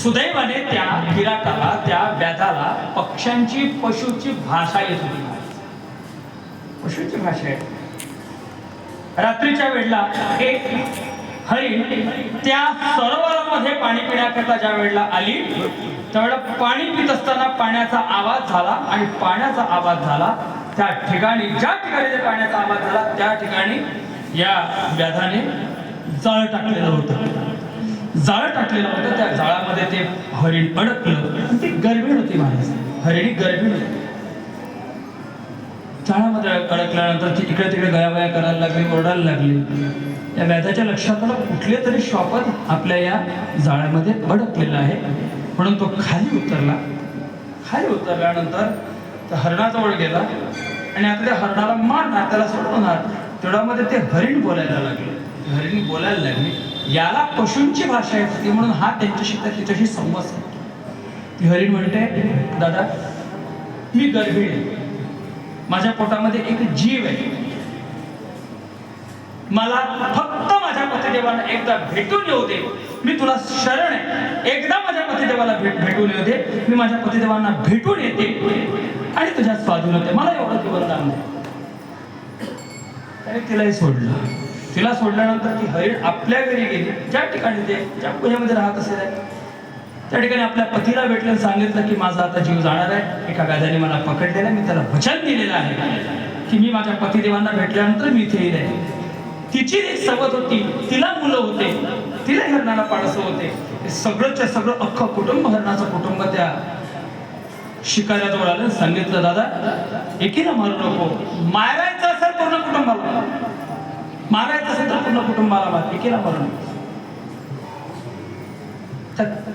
सुदैवाने त्या गिराकाला, त्या व्याधाला पक्ष्यांची, पशुची भाषा येत होती. पशुची भाषा आहे. रात्रीच्या वेळेला एक हरिण त्या सरोवरामध्ये पाणी पिण्याकरता ज्या वेळेला आली त्यावेळेला पाणी पित असताना पाण्याचा आवाज झाला आणि पाण्याचा आवाज झाला त्या ठिकाणी, ज्या ठिकाणी ते पाण्याचा आवाज झाला त्या ठिकाणी या व्याधाने जाळ टाकलेलं होतं. जाळ टाकलेलं होतं. त्या जाळामध्ये ते हरिण अडकलं. ती गर्भीण होती महाराज. हरिणी गर्भीण होती. जाळामध्ये अडकल्यानंतर ती इकडे तिकडे गयावया करायला लागली, ओरडायला लागली. या व्याधाच्या लक्षात आलं कुठले तरी श्वापद आपल्या या जाळ्यामध्ये अडकलेला आहे म्हणून तो खाली उतरला. खाली उतरल्यानंतर त्या हरणाजवळ गेला आणि आता त्या हरणाला मारणार, त्याला सोडवणार. तेवढ्यामध्ये ते हरिण बोलायला लागले. हरिण बोलायला लागली. याला पशूंची भाषा येत होती म्हणून हा त्यांच्याशी तिच्याशी संवाद साधतो. ती हरिण म्हणते, दादा मी गर्भिणी आहे, माझ्या पोटामध्ये एक जीव आहे, मला फक्त माझ्या पतिदेवाला एकदा भेटून येऊ दे, मी तुला शरण आहे, एकदा माझ्या पतिदेवाला भेटून येऊ दे, मी माझ्या पतिदेवांना भेटून येते आणि तुझ्या स्वाधीन होते, मला एवढं ती वरदान दे. आणि तिलाही सोडलं. तिला सोडल्यानंतर ती हरिण आपल्या घरी गेली, ज्या ठिकाणी ते ज्या गुहेमध्ये राहत असेल त्या ठिकाणी आपल्या पतीला भेटलं, सांगितलं की माझा आता जीव जाणार आहे, एका व्याधाने मला पकडलेला, मी त्याला वचन दिलेलं आहे की मी माझ्या पतिदेवांना भेटल्यानंतर मी इथे येईल. तिची एक सवत होती, तिला मुलं होते, तिला हरणाला पाडसं होते. सगळंच्या सगळं अख्खं कुटुंब, हरणाचं कुटुंब त्या शिकाऱ्याजवळ आलं. सांगितलं दादा एकीला मारू नको, मारायचं असेल पूर्ण कुटुंबाला, मारायचं असेल तर पूर्ण कुटुंबाला मार, एकीला मारू नको.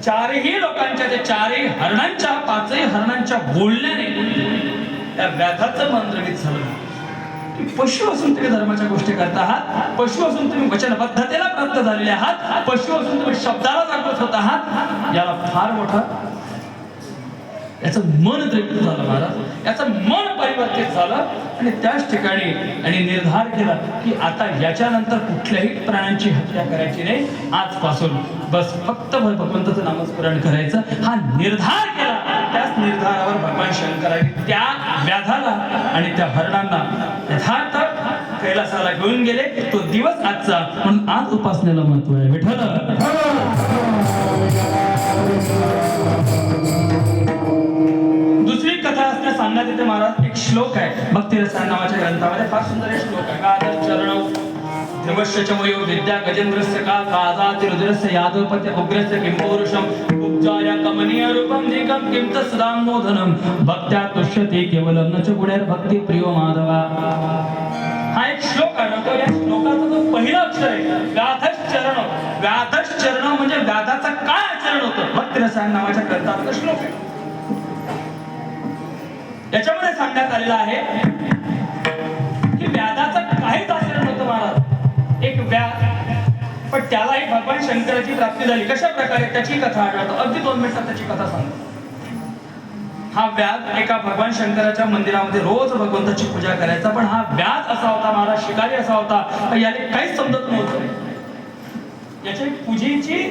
चारही लोकांच्या, त्या चारही हरणांच्या, पाचही हरणांच्या बोलण्याने त्या व्याधाचं मन द्रवित झालं. पशु असून तुम्ही धर्माच्या गोष्टी करता आहात, पशु असून तुम्ही वचनबद्धतेला प्राप्त झालेले आहात, पशु असून तुम्ही शब्दाला जागृत होत आहात, याला फार मोठा याचं मन द्रवित झालं महाराज. याचं मन परिवर्तित झालं आणि त्याच ठिकाणी आणि निर्धार केला की आता याच्यानंतर कुठल्याही प्राण्यांची हत्या करायची नाही, आजपासून बस फक्त भगवंताचं नामस्मरण करायचं, हा निर्धार केला. त्याच निर्धारावर भगवान शंकरांनी त्या व्याधाला आणि त्या हरणांना यथार्थ कैलासाला घेऊन गेले. तो दिवस आजचा, म्हणून आज उपासनेला महत्व आहे. विठ्ठल दुसरी कथा असते सांगण्यात येते महाराज. एक श्लोक आहे भक्तिरसायन नावाच्या ग्रंथामध्ये, फार सुंदर एक श्लोक आहे. गादर चरणौ ध्रुवश्च मयो विद्या गजेंद्रस्य का काजाति रुद्रस्य यादवपत्य उग्रस्य किं पौरुषम उपजाया कमनीय रूपम निगम किं तस्दामोधनम भक्त्या तुष्यते केवलम न च गुणैर भक्ती प्रियो माधवा. हा एक श्लोक आहे. या श्लोकाचा जो पहिला अक्षर आहे व्याधश्च चरण. व्याधश्च चरण म्हणजे व्याधाचं काय आचरण होतं, भक्तिरसायन नावाच्या ग्रंथाचा श्लोक आहे. याच्यामध्ये सांगण्यात आलेलं आहे की व्याधाचं काहीच आचरण होतं महाराज, एक व्याध, पण त्यालाही भगवान शंकराची प्राप्ती झाली. कशा प्रकारे त्याची कथा आठवतो, अगदी 2 मिनिटात त्याची कथा सांगतो. हा व्याध एका भगवान शंकराच्या मंदिरामध्ये रोज भगवंताची पूजा करायचा, पण हा व्याध असा होता महाराज, शिकारी असा होता, याने काहीच समजत नव्हतं. याची पूजेची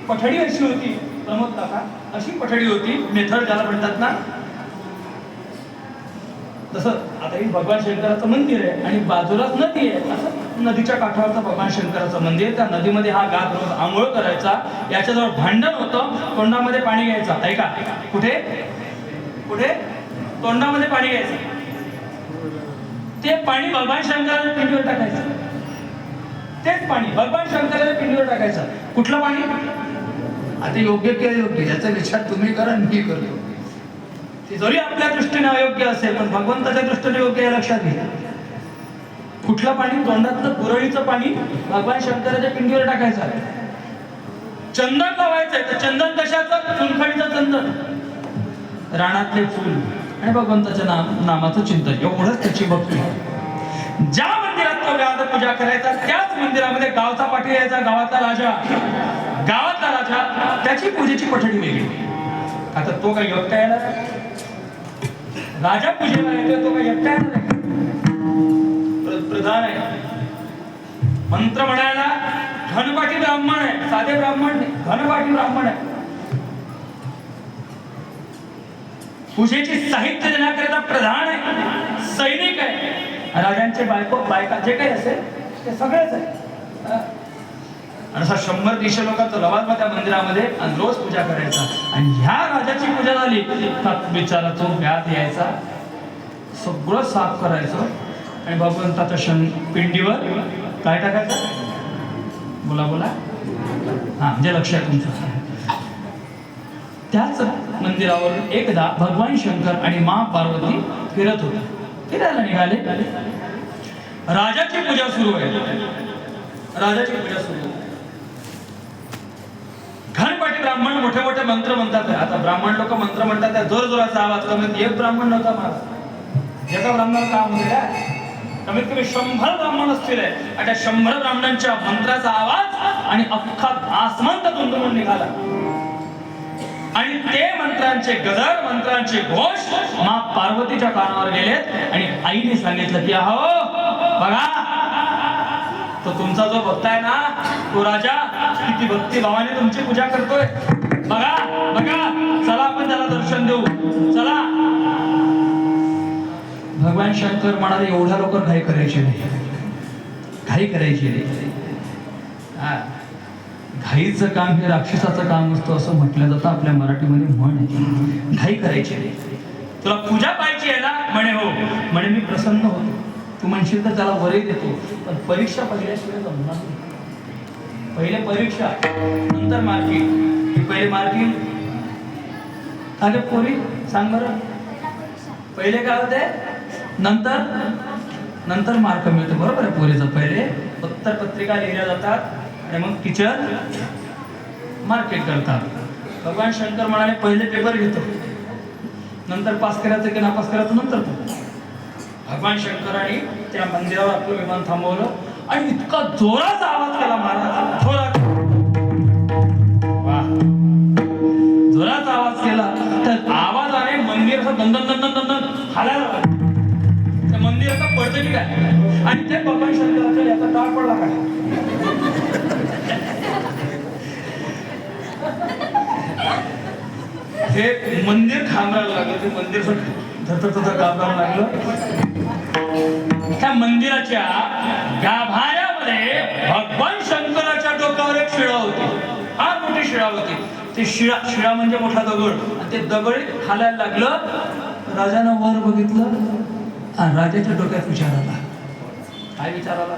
पठडी अशी होती, प्रमोद काका, अशी पठडी होती, मेथड ज्याला म्हणतात ना, तसं आता ही भगवान शंकराचं मंदिर आहे आणि बाजूलाच नदी आहे, असं नदीच्या काठावरचं भगवान शंकराचं मंदिर. त्या नदीमध्ये हा गात रोज आंघोळ करायचा. याच्याजवळ भांडण होतं, तोंडामध्ये पाणी घ्यायचं. ऐका, कुठे कुठे तोंडामध्ये पाणी घ्यायचं, ते पाणी भगवान शंकराच्या पिंडीवर टाकायचं. तेच पाणी भगवान शंकराच्या पिंडीवर टाकायचं. कुठलं पाणी? आता योग्य की योग्य याचा विचार तुम्ही करा, मी करतो. ते जरी आपल्या दृष्टीने अयोग्य असेल पण भगवंताच्या दृष्टीने योग्य आहे, लक्षात घ्या. कुठलं पाणी? तोंडातलं पुरळीचं पाणी भगवान शंकराच्या पिंडीवर टाकायचं. चंदन लावायचंय, तर चंदन कशाचं? चुनखडीचं चंदन, रानातले फुल आणि भगवंताच्या नामाचं चिंतन, एवढंच त्याची भक्ती. ज्या मंदिरात तो व्याध पूजा करायचा त्याच मंदिरामध्ये गावचा पाटील यायचा, गावातला राजा, त्याची पूजेची पठडी वेगळी. आता तो काही एकटा येणार? राजा पूजेला येतो, तो काही एकटा येणार आहे? प्रधान आहे. मंत्र म्हणायला घनपाटी ब्राह्मण आहे, साधे ब्राह्मण नाही, घनपाटी ब्राह्मण आहे. पूजेची साहित्य देण्याकरिता प्रधान आहे, सैनिक आहे, राजांचे बायका जे काही असेल ते सगळेच आहे. आणि असा 100-150 लोकांचा लवाजमा त्या मंदिरामध्ये आणि रोज पूजा करायचा. आणि ह्या राजाची पूजा झाली का बिचारा तो व्याध यायचा, सगळं साफ करायचं आणि भगवंताच्या पिंडीवर काय टाकायचं, बोला बोला, हा म्हणजे लक्ष आहे तुमचं. त्याच मंदिरावरून एकदा भगवान शंकर आणि माँ पार्वती फिरत होते. फिरायला निघाले. राजाची पूजा सुरू आहे. राजाची पूजा सुरू आहे. घरपाटी ब्राह्मण मोठे मोठे मंत्र म्हणतात. आता ब्राह्मण लोक मंत्र म्हणतात त्या जोर जोराचा आवाज. कमीत एक ब्राह्मण नव्हता महाराज. एका ब्राह्मणाला काम होते कमीत कमी 100 ब्राह्मण असतील. आणि त्या 100 ब्राह्मणांच्या मंत्राचा आवाज आणि अख्खा आसमान दुमदुमून निघाला. आणि ते मंत्रांचे गजर, मंत्रांचे घोष माँ पार्वतीच्या कानावर गेलेत. आणि आईने सांगितलं की अहो बघा, तो तुमचा जो भक्त आहे ना, तो राजा किती भक्ती भावाने तुमची पूजा करतोय. बघा बघा, चला आपण त्याला दर्शन देऊ, चला. भगवान शंकर म्हणाले एवढ्या लवकर घाई करायची नाही, घाई करायची नाही. घाईचं काम हे राक्षसाचं काम असतं असं म्हटलं जातं. आपल्या मराठीमध्ये म्हण आहे, घाई करायची नाही. तुला पूजा पाहिजे आहे ना, म्हणे हो. म्हणे मी प्रसन्न होतो. तू म्हणशील तर त्याला वरही देतो, पण परीक्षा पहिल्याशिवाय जमणार नाही. पहिले परीक्षा नंतर मार्किंग. पहिले मार्किंग. अरे पोरी सांग बरं, पहिले काय होते, नंतर नंतर मार्क मिळतो. बरोबर आहे पोरीचं. पहिले उत्तर पत्रिका लिहिल्या जातात आणि मग टीचर मार्केट करतात. भगवान शंकर म्हणाले पहिले पेपर घेतो, नंतर पास करायचं की नापास करायचं नंतर. भगवान शंकरांनी त्या मंदिरावर आपलं विमान थांबवलं आणि इतका जोराचा आवाज केला महाराज, जोरात, वाह, जोराचा आवाज केला. तर आवाजाने मंदिर असं दंदन दंदन दंदन हालायला लागलं. त्या मंदिर आता पडतं की काय. आणि ते भगवान शंकराच्या याचा टाळ पडला काय. हे मंदिर खांबायला लागलं. ते मंदिर धरधर कापायला लागलं. त्या मंदिराच्या गाभाऱ्यामध्ये भगवान शंकराच्या डोक्यावर एक शिळा होती, फार मोठी शिळा होती. ते शिळा म्हणजे मोठा दगड. आणि ते दगड हालायला लागलं. राजानं वर बघितलं आणि राजाच्या डोक्यात विचार आला. काय विचार आला?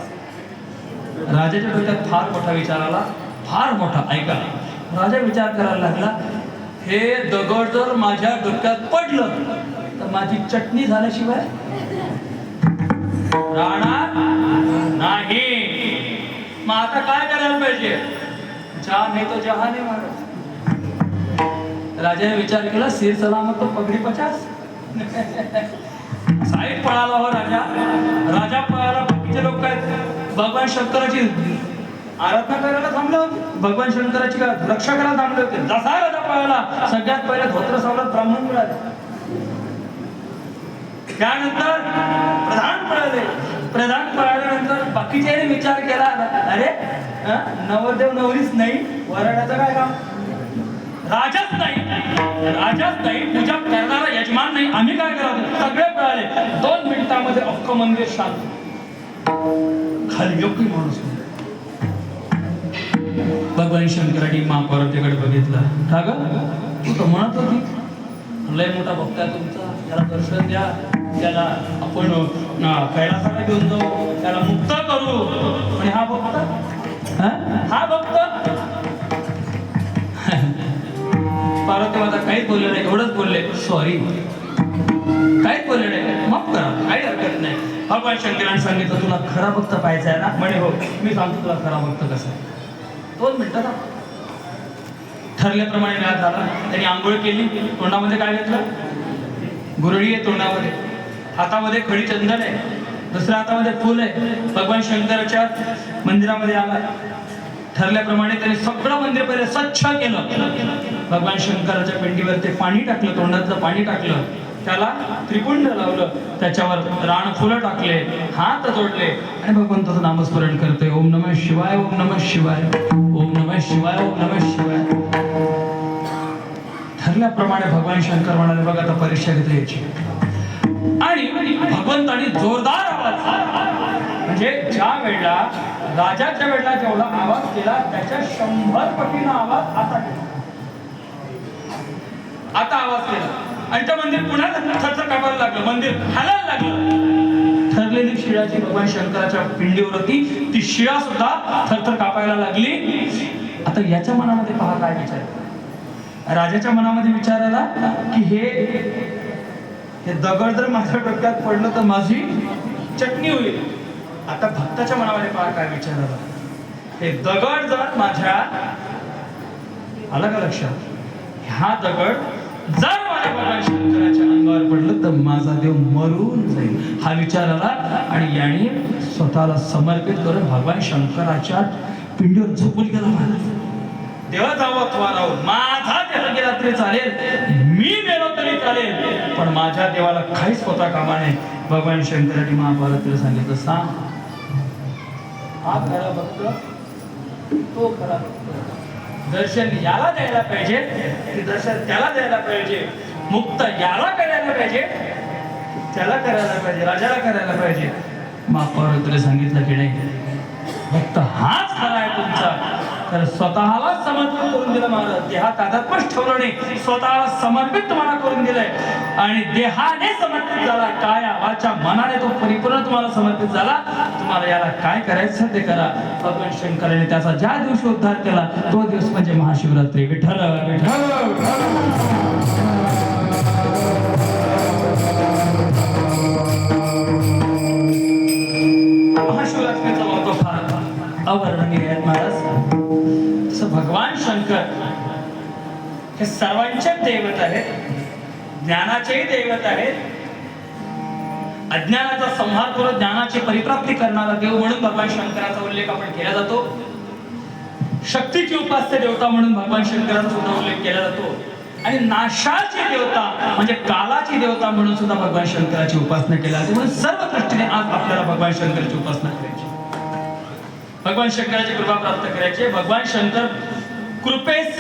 राजाच्या डोक्यात फार मोठा विचार आला, फार मोठा. ऐका, राजा विचार करायला लागला, हे दगड जर माझ्या डोक्यात पडलं तर माझी चटणी झाल्याशिवाय राहणार नाही. मग आता काय करायला पाहिजे? जहां नाही तो जहां नाही महाराज. राजाने विचार केला, सिर सलामत तो पगडी 50. साईड पळाला हो राजा. राजा पळाला. बाकीचे लोक काय भगवान शंकराची आराधना करायला थांबले होते, भगवान शंकराची रक्षा करायला थांबले होते. जसा राजा पळाला सगळ्यात पहिले धोत्र सावलात ब्राह्मण मिळाले. त्यानंतर प्रधान पळाले. प्रधान पळाल्यानंतर बाकीचे विचार केला, अरे नवरदेव नवरीच नाही, वराडाचं काय काम? राजाच नाही, पूजा करणारा यजमान नाही, आम्ही काय करावं? सगळे पळाले. 2 मिनिटांमध्ये अख्खं मंदिर शांत. खाली योग्य माणूस. भगवान शंकरांनी माँ पार्वतीकडे बघितलं. का ग, तू तर म्हणत होती लय मोठा भक्त आहे तुमचा, त्याला दर्शन द्या, त्याला आपण कैलासाला घेऊन जाऊ, त्याला मुक्त करू. आणि हा भक्त पार्वती माता काहीच बोलले नाही. एवढंच बोलले, सॉरी, काहीच बोलले नाही, माफ करा, काही हरकत नाही. भगवान शंकरांनी सांगितलं, तुला खरा भक्त पाहायचा आहे ना? म्हणे हो, मी सांगतो तुला खरा भक्त कसा आहे. 2 मिनिटात ठरल्याप्रमाणे व्याध झाला. त्यांनी आंघोळ केली. तोंडामध्ये काय घेतलं? गुरळी आहे तोंडामध्ये. हातामध्ये खडी चंदन आहे. दुसऱ्या हातामध्ये फुल आहे. भगवान शंकराच्या मंदिरामध्ये आला. ठरल्याप्रमाणे त्यांनी सगळं मंदिर पहिले स्वच्छ केलं. भगवान शंकराच्या पिंडीवर ते पाणी टाकलं, तोंडातलं पाणी टाकलं, त्याला त्रिपुंड लावलं, त्याच्यावर रान फुलं टाकले, हात जोडले आणि भगवंताचं नामस्मरण करतोय. ओम नमः शिवाय, ओम नमः शिवाय, ओम नमः शिवाय, ओम नमः शिवाय. ठरल्याप्रमाणे भगवान शंकर म्हणाले, बघ आता परीक्षा घेता यायची. आणि भगवंतानी जोरदार आवाज, म्हणजे ज्या वेळेला राजाच्या वेळेला जेवढा आवाज केला त्याच्या 100 पटीनं आवाज आता केला. आता आवाज केला आणि ते मंदिर पुन्हा थरथर कापायला लागलं, मंदिर हालायला लागलं. ठरलेली शिळाची भगवान शंकराच्या पिंडीवर होती, ती शिळा सुद्धा थरथर कापायला लागली. आता याच्या मनामध्ये पहा काय विचार, राजाच्या मनामध्ये विचार आला की हे दगड जर माझ्या डोक्यात पडलं तर माझी चटणी होईल. आता भक्ताच्या मनामध्ये पहा काय विचार आला, हे दगड जर माझ्या, आलं का लक्षात, हा दगड जर माझ्या भगवान शंकराच्या अंगावर पडलं तर माझा देव मरून जाईल, हा विचार आला. आणि याने स्वतःला समर्पित करून भगवान शंकराच्या पिंडीवर झोपून गेला. महाराज, देवा जावं अथवा राहू, माझा देह गेला तरी चालेल, मी मेलो तरी चालेल, पण माझ्या देवाला काहीच होता कामा नये. भगवान शंकराने महाभारतीला सांगितलं, सांग हा खरा भक्त, तो खरा भक्त. दर्शन याला द्यायला पाहिजे की दर्शन त्याला द्यायला पाहिजे, मुक्त याला करायला पाहिजे त्याला करायला पाहिजे, राजाला करायला पाहिजे. महाभारतीला सांगितलं की नाही, भक्त हाच खरा आहे तुमचा. तर स्वतःला समर्पित करून दिलं महाराज, देहात आदर्पच ठेवलं नाही, स्वतःला समर्पित तुम्हाला करून दिलंय. आणि देहाने समर्पित झाला, काय वाचा मनाने तो परिपूर्ण तुम्हाला समर्पित झाला. तुम्हाला याला काय करायचं ते करा. भगवान शंकराने त्याचा ज्या दिवशी उद्धार केला तो दिवस म्हणजे महाशिवरात्री. विठ्ठल महाशिवरात्रीचा महत्व फार अवर्णनीय आहे महाराज. भगवान शंकर हे सर्वांचे दैवत आहेत, ज्ञानाचेही दैवत आहेत. अज्ञानाचा संहार करून ज्ञानाची परिप्राप्ती करणारा देव म्हणून भगवान शंकराचा उल्लेख आपण केला जातो. शक्तीची उपास्य देवता म्हणून भगवान शंकराचा सुद्धा उल्लेख केला जातो. आणि नाशाची देवता म्हणजे कालाची देवता म्हणून सुद्धा भगवान शंकराची उपासना केली जाते. म्हणून सर्व दृष्टीने आज आपल्याला भगवान शंकराची उपासना करायची, भगवान शंकराची कृपा प्राप्त करायची. भगवान शंकर कृपेस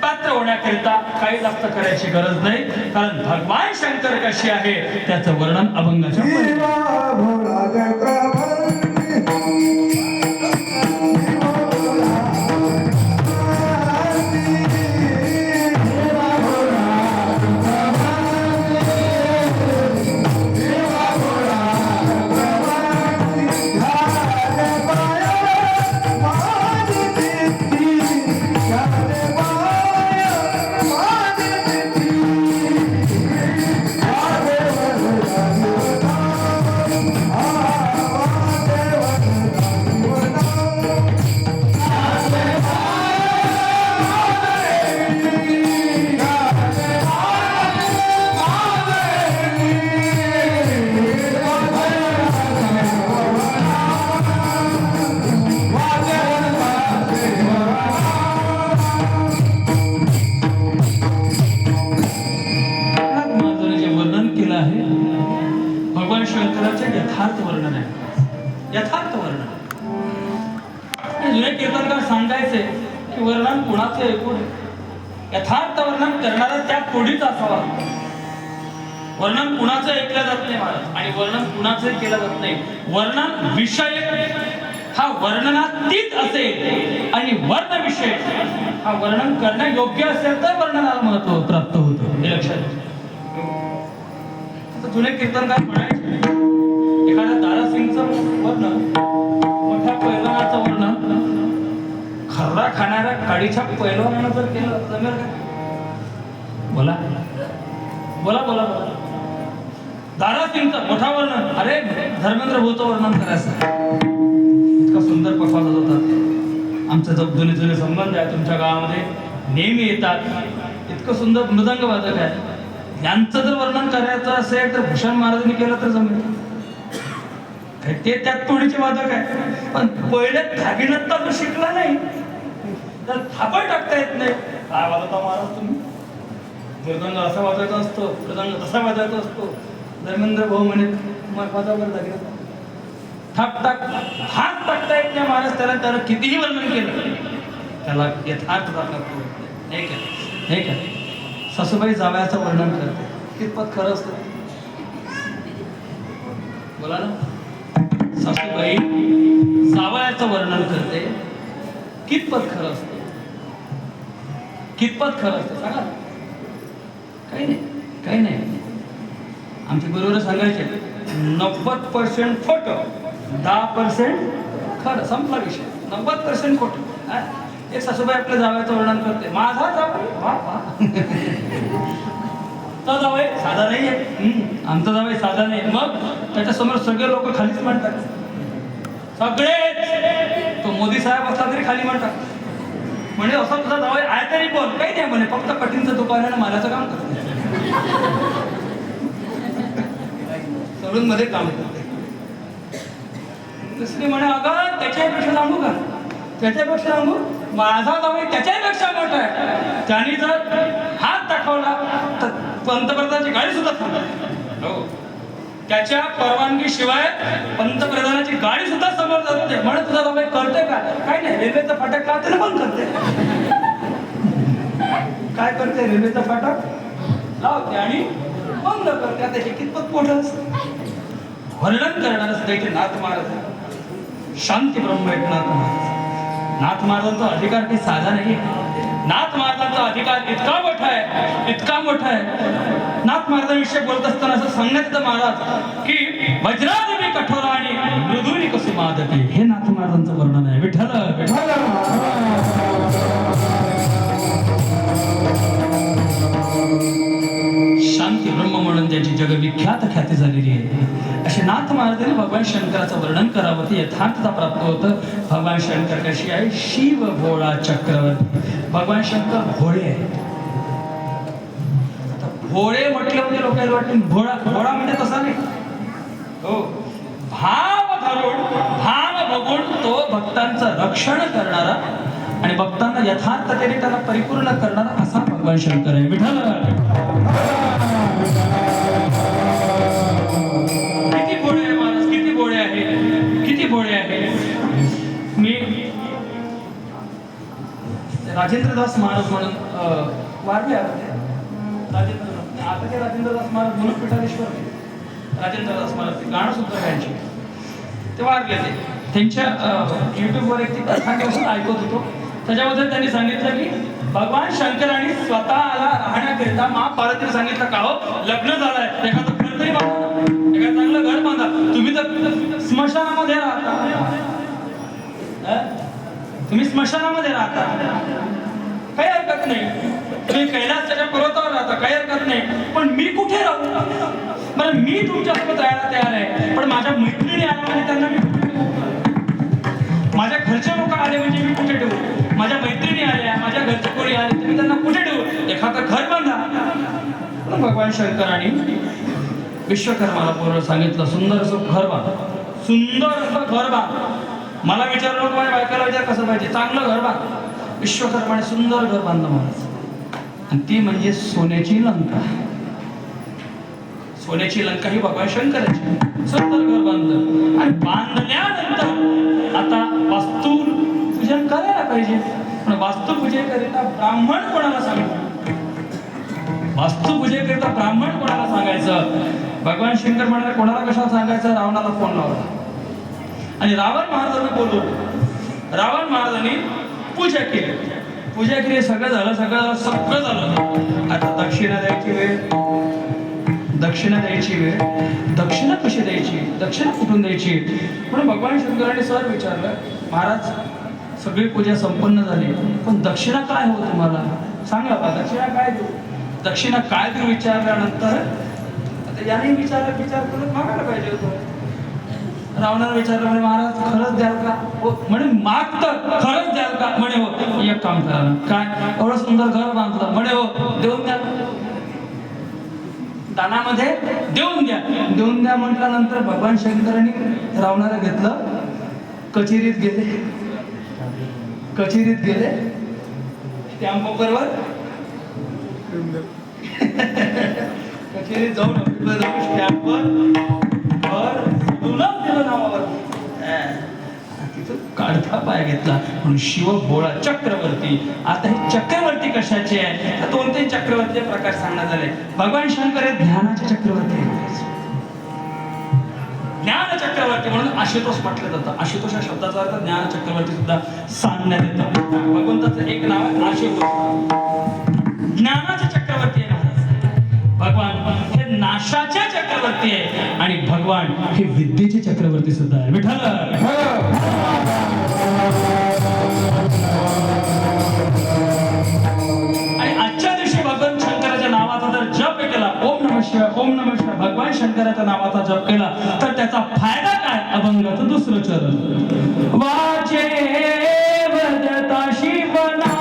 पात्र होण्याकरिता काही जास्त करायची गरज नाही, कारण भगवान शंकर कशी आहे त्याचं वर्णन अभंगाच्या यथार्थ वर्णन आहे, यथार्थ वर्णन. जुने कीर्तनकार सांगायचे की वर्णन कुणाचं ऐकून, यथार्थ वर्णन करणारा त्या कोडीच असावा. वर्णन कुणाचं ऐकलं जात नाही महाराज, आणि वर्णन कुणाचं केलं जात नाही. वर्णन विषय हा वर्णनातीत असेल आणि वर्ण विषय हा वर्णन करण्या योग्य असेल तर वर्णनाला महत्व प्राप्त होतं, हे लक्षात घ्या. जुने कीर्तनकार म्हणायचे, एखाद्या दारासिंगचं वर्णन, मोठ्या पैलवानाचं वर्णन खर्रा खाणाऱ्या काडीच्या पैलवानानं जर केलं जमेल का? बोला बोला बोला बोला. दारासिंगचं मोठा वर्णन, अरे धर्मेंद्र भाऊचं वर्णन करायचं, इतका सुंदर पकवाज होतात. आमचे जुने जुने संबंध आहे तुमच्या गावामध्ये नेहमी येतात. इतकं सुंदर मृदंग वादक आहे, यांचं जर वर्णन करायचं असेल तर भूषण महाराजांनी केलं तर जमेल. ते त्यात तोडीचे वादक आहे, पण पहिले धागिनत्ता तो शिकला नाही तर थापड टाकता येत नाही. काय वाजवता महाराज तुम्ही? मृदंग असा वाजवायचा असतो, मृदंग तसा वाजवायचा असतो. धर्मेंद्र भाऊ म्हणे मग वाजवलं धागिनत्ता, थाप टाक हात टाकता येत नाही महाराज. त्याला कितीही वर्णन केलं त्याला यथार्थ दाखवतो, नाही का? सासूबाई जावयाचं वर्णन करते, कितपत खरं असतं? बोला ना. सासूबाई जावयाचं वर्णन करते, कितपत खरं असतं? कितपत खरं असतं सांगा. काही नाही, काही नाही. आमचे गुरुवर सांगायचे 90% खोटं, 10% खरं, संपला विषय. 90% खोटं. एक सासूबाई आपल्या जावयाचं वर्णन करते, माझा जावई वा वा, तो जावई साधा नाही आहे, आमचा जावई साधा नाही. मग त्याच्यासमोर सगळे लोक खालीच म्हणतात, सगळे. तो मोदी साहेब असला तरी खाली म्हणतात. म्हणजे असं तुझा जावई आहे तरी बोल, काही नाही म्हणे, फक्त कटिंगचं दुकान आणि मालाचं काम करते, सलून मध्ये काम करते. दुसरी म्हणे अगं त्याच्यापेक्षा सांगू का, त्याच्यापेक्षा सांगू, माझा जावई त्याच्यापेक्षा मोठा आहे. त्याने जर हात दाखवला तर पंतप्रधानाची गाडी सुद्धा थांबते. हो, त्याच्या परवानगी शिवाय पंतप्रधानाची गाडी सुद्धा समोर जात नाही. म्हणून तुझा जावई करते का, काय नाही, रेल्वेचा फाटक लावते ना, बंद करते. काय करते, रेल्वेचा फाटक लावते आणि बंद करते. आता हे कितपत मोठं असतं. वर्णन करणार असते नाथ महाराज, शांती ब्रह्म एकनाथ महाराज. नाथ महाराजांचा अधिकार काही साधा नाही. नाथ महाराजांचा अधिकार इतका मोठा आहे, इतका मोठा आहे. नाथ महाराजांविषयी बोलत असताना असं सांगण्यात येतं महाराज की वज्रादेवी कठोर आणि मृदुरी कुसुमादती. हे नाथ महाराजांचं वर्णन आहे. विठ्ठल शांती ब्रह्म म्हणून त्याची जगविख्यात ख्याती झालेली आहे. असे नाथ महाराजांनी भगवान शंकराचं वर्णन करावं, ते यथार्थता प्राप्त होतं. भगवान शंकर कशी आहे, शिव भोळा चक्रवर्ती. भगवान शंकर भोळे आहे. भोळे म्हटलं म्हणजे लोकांना वाटते भोळा, भोळा म्हणजे तसा नाही. हो, भाव धरून भाव बघून तो भक्तांचं रक्षण करणारा आणि भक्तांना यथार्थतेने त्याला परिपूर्ण करणारा असा भगवान शंकर आहे. विठ्ठल किती भोळे आहे माणूस, किती भोळे आहे, किती भोळे आहे. मी राजेंद्रदास महाराज म्हणून वारले राजेंद्रदास, आता ते राजेंद्रदास महाराज म्हणून पीठाधीश्वर राजेंद्रदास महाराज, ते गाणं सुद्धा गायचे, ते वारले. ते त्यांच्या युट्यूबवर एक ती कथा घेऊन ऐकत होतो. त्याच्यामध्ये त्यांनी सांगितलं की भगवान शंकरांनी स्वतःला राहण्याकरिता महापार्वतीने सांगितलं का हो, लग्न झालंय, एखादं घर तरी बांधा, एखादं चांगलं घर बांधा. तुम्ही तर स्मशानामध्ये राहता, तुम्ही स्मशानामध्ये राहता, काही हरकत नाही. तुम्ही कैलासाच्या पर्वतावर राहता, काही हरकत नाही. पण मी कुठे राहू, बरं मी तुमच्यासोबत राहायला तयार आहे, पण माझ्या मैत्रिणी आल्या म्हणजे त्यांना मी कुठे ठेवू, माझ्या घरचे लोक आले म्हणजे मी कुठे ठेवू, माझ्या मैत्रिणी आल्या, माझ्या घरचे कोणी आले तुम्ही त्यांना कुठे ठेवू, एखादं घर बांधा. भगवान शंकरांनी विश्वकर्माला पूर्ण सांगितलं, सुंदर असं घर बांध, सुंदर असं घर बांध. मला विचारलं नको, माझ्या बायकाला विचार कसं पाहिजे, चांगलं घर बांध. विश्वकर्माने सुंदर घर बांधलं महाराज, आणि ती म्हणजे सोन्याची लंका. सोन्याची लंका ही भगवान शंकराची. सुंदर घर बांधलं आणि बांधल्यानंतर आता वास्तू पूजन करायला पाहिजे. पण वास्तुपूजेकरिता ब्राह्मण कोणाला सांगायचं, वास्तुपूजेकरिता ब्राह्मण कोणाला सांगायचं. भगवान शंकर म्हणाले कोणाला कशाला सांगायचं, रावणाला फोन लावला आणि रावण महाराजांना बोलवलं. रावण महाराजांनी पूजा केली, पूजा केली, सगळं झालं, सगळं झालं. आता दक्षिणा द्यायची वेळ, दक्षिणा द्यायची वेळ. दक्षिणा कशी द्यायची, दक्षिणा कुठून द्यायची. म्हणून भगवान शंकरांनी सर विचारलं, महाराज सगळी पूजा संपन्न झाली, पण दक्षिणा काय हो तुम्हाला सांगा बा, दक्षिणा काय देऊ, दक्षिणा काय देऊ विचारल्यानंतर आता याने विचार करून मागायला पाहिजे होतं. रावणाला विचारलं, म्हणे महाराज खरंच द्याल का, हो म्हणे मागतं खरंच द्याल का, म्हणे हो. एक काम करा ना, काय एवढं सुंदर घर बांधलं, म्हणे हो देऊन द्या, दानामध्ये देऊन द्या. देऊन द्या म्हटल्यानंतर भगवान शंकरांनी रावणाला घेतलं, कचेरीत गेले, कचेरीत गेले, स्टॅम्प पेपरवर कचेरीत जाऊन स्टॅम्पवर दिलं नावावर, तिथं काढता पाय घेतला. म्हणून शिव भोळा चक्रवर्ती. आता हे चक्रवर्ती कशा कशाची आहे, तर 2-3 चक्रवर्ती प्रकार सांगण्यात आले. भगवान शंकर हे ज्ञानाचे चक्रवर्ती आहेत. ज्ञान चक्रवर्ती म्हणून आशुतोष म्हटलं जातं. आशुतोष या शब्दाचा अर्थ ज्ञान चक्रवर्ती सुद्धा सांगण्यात येतं. भगवंताचं एक नाव आहे आशुतोष. ज्ञानाचे चक्रवर्ती आहे महाराज. भगवान हे नाशाचे चक्रवर्ती आहे आणि भगवान हे विद्येचे चक्रवर्ती सुद्धा आहे. विठ्ठल आणि आजच्या दिवशी भगवान शंकराच्या नावाचा जर जप केला, ओम नमः शिवाय, ओम नमः शिवाय, भगवान शंकराच्या नावाचा जप केला तर त्याचा फायदा काय? अभंगाचं दुसरं चरण. वाचे वदता शिवना,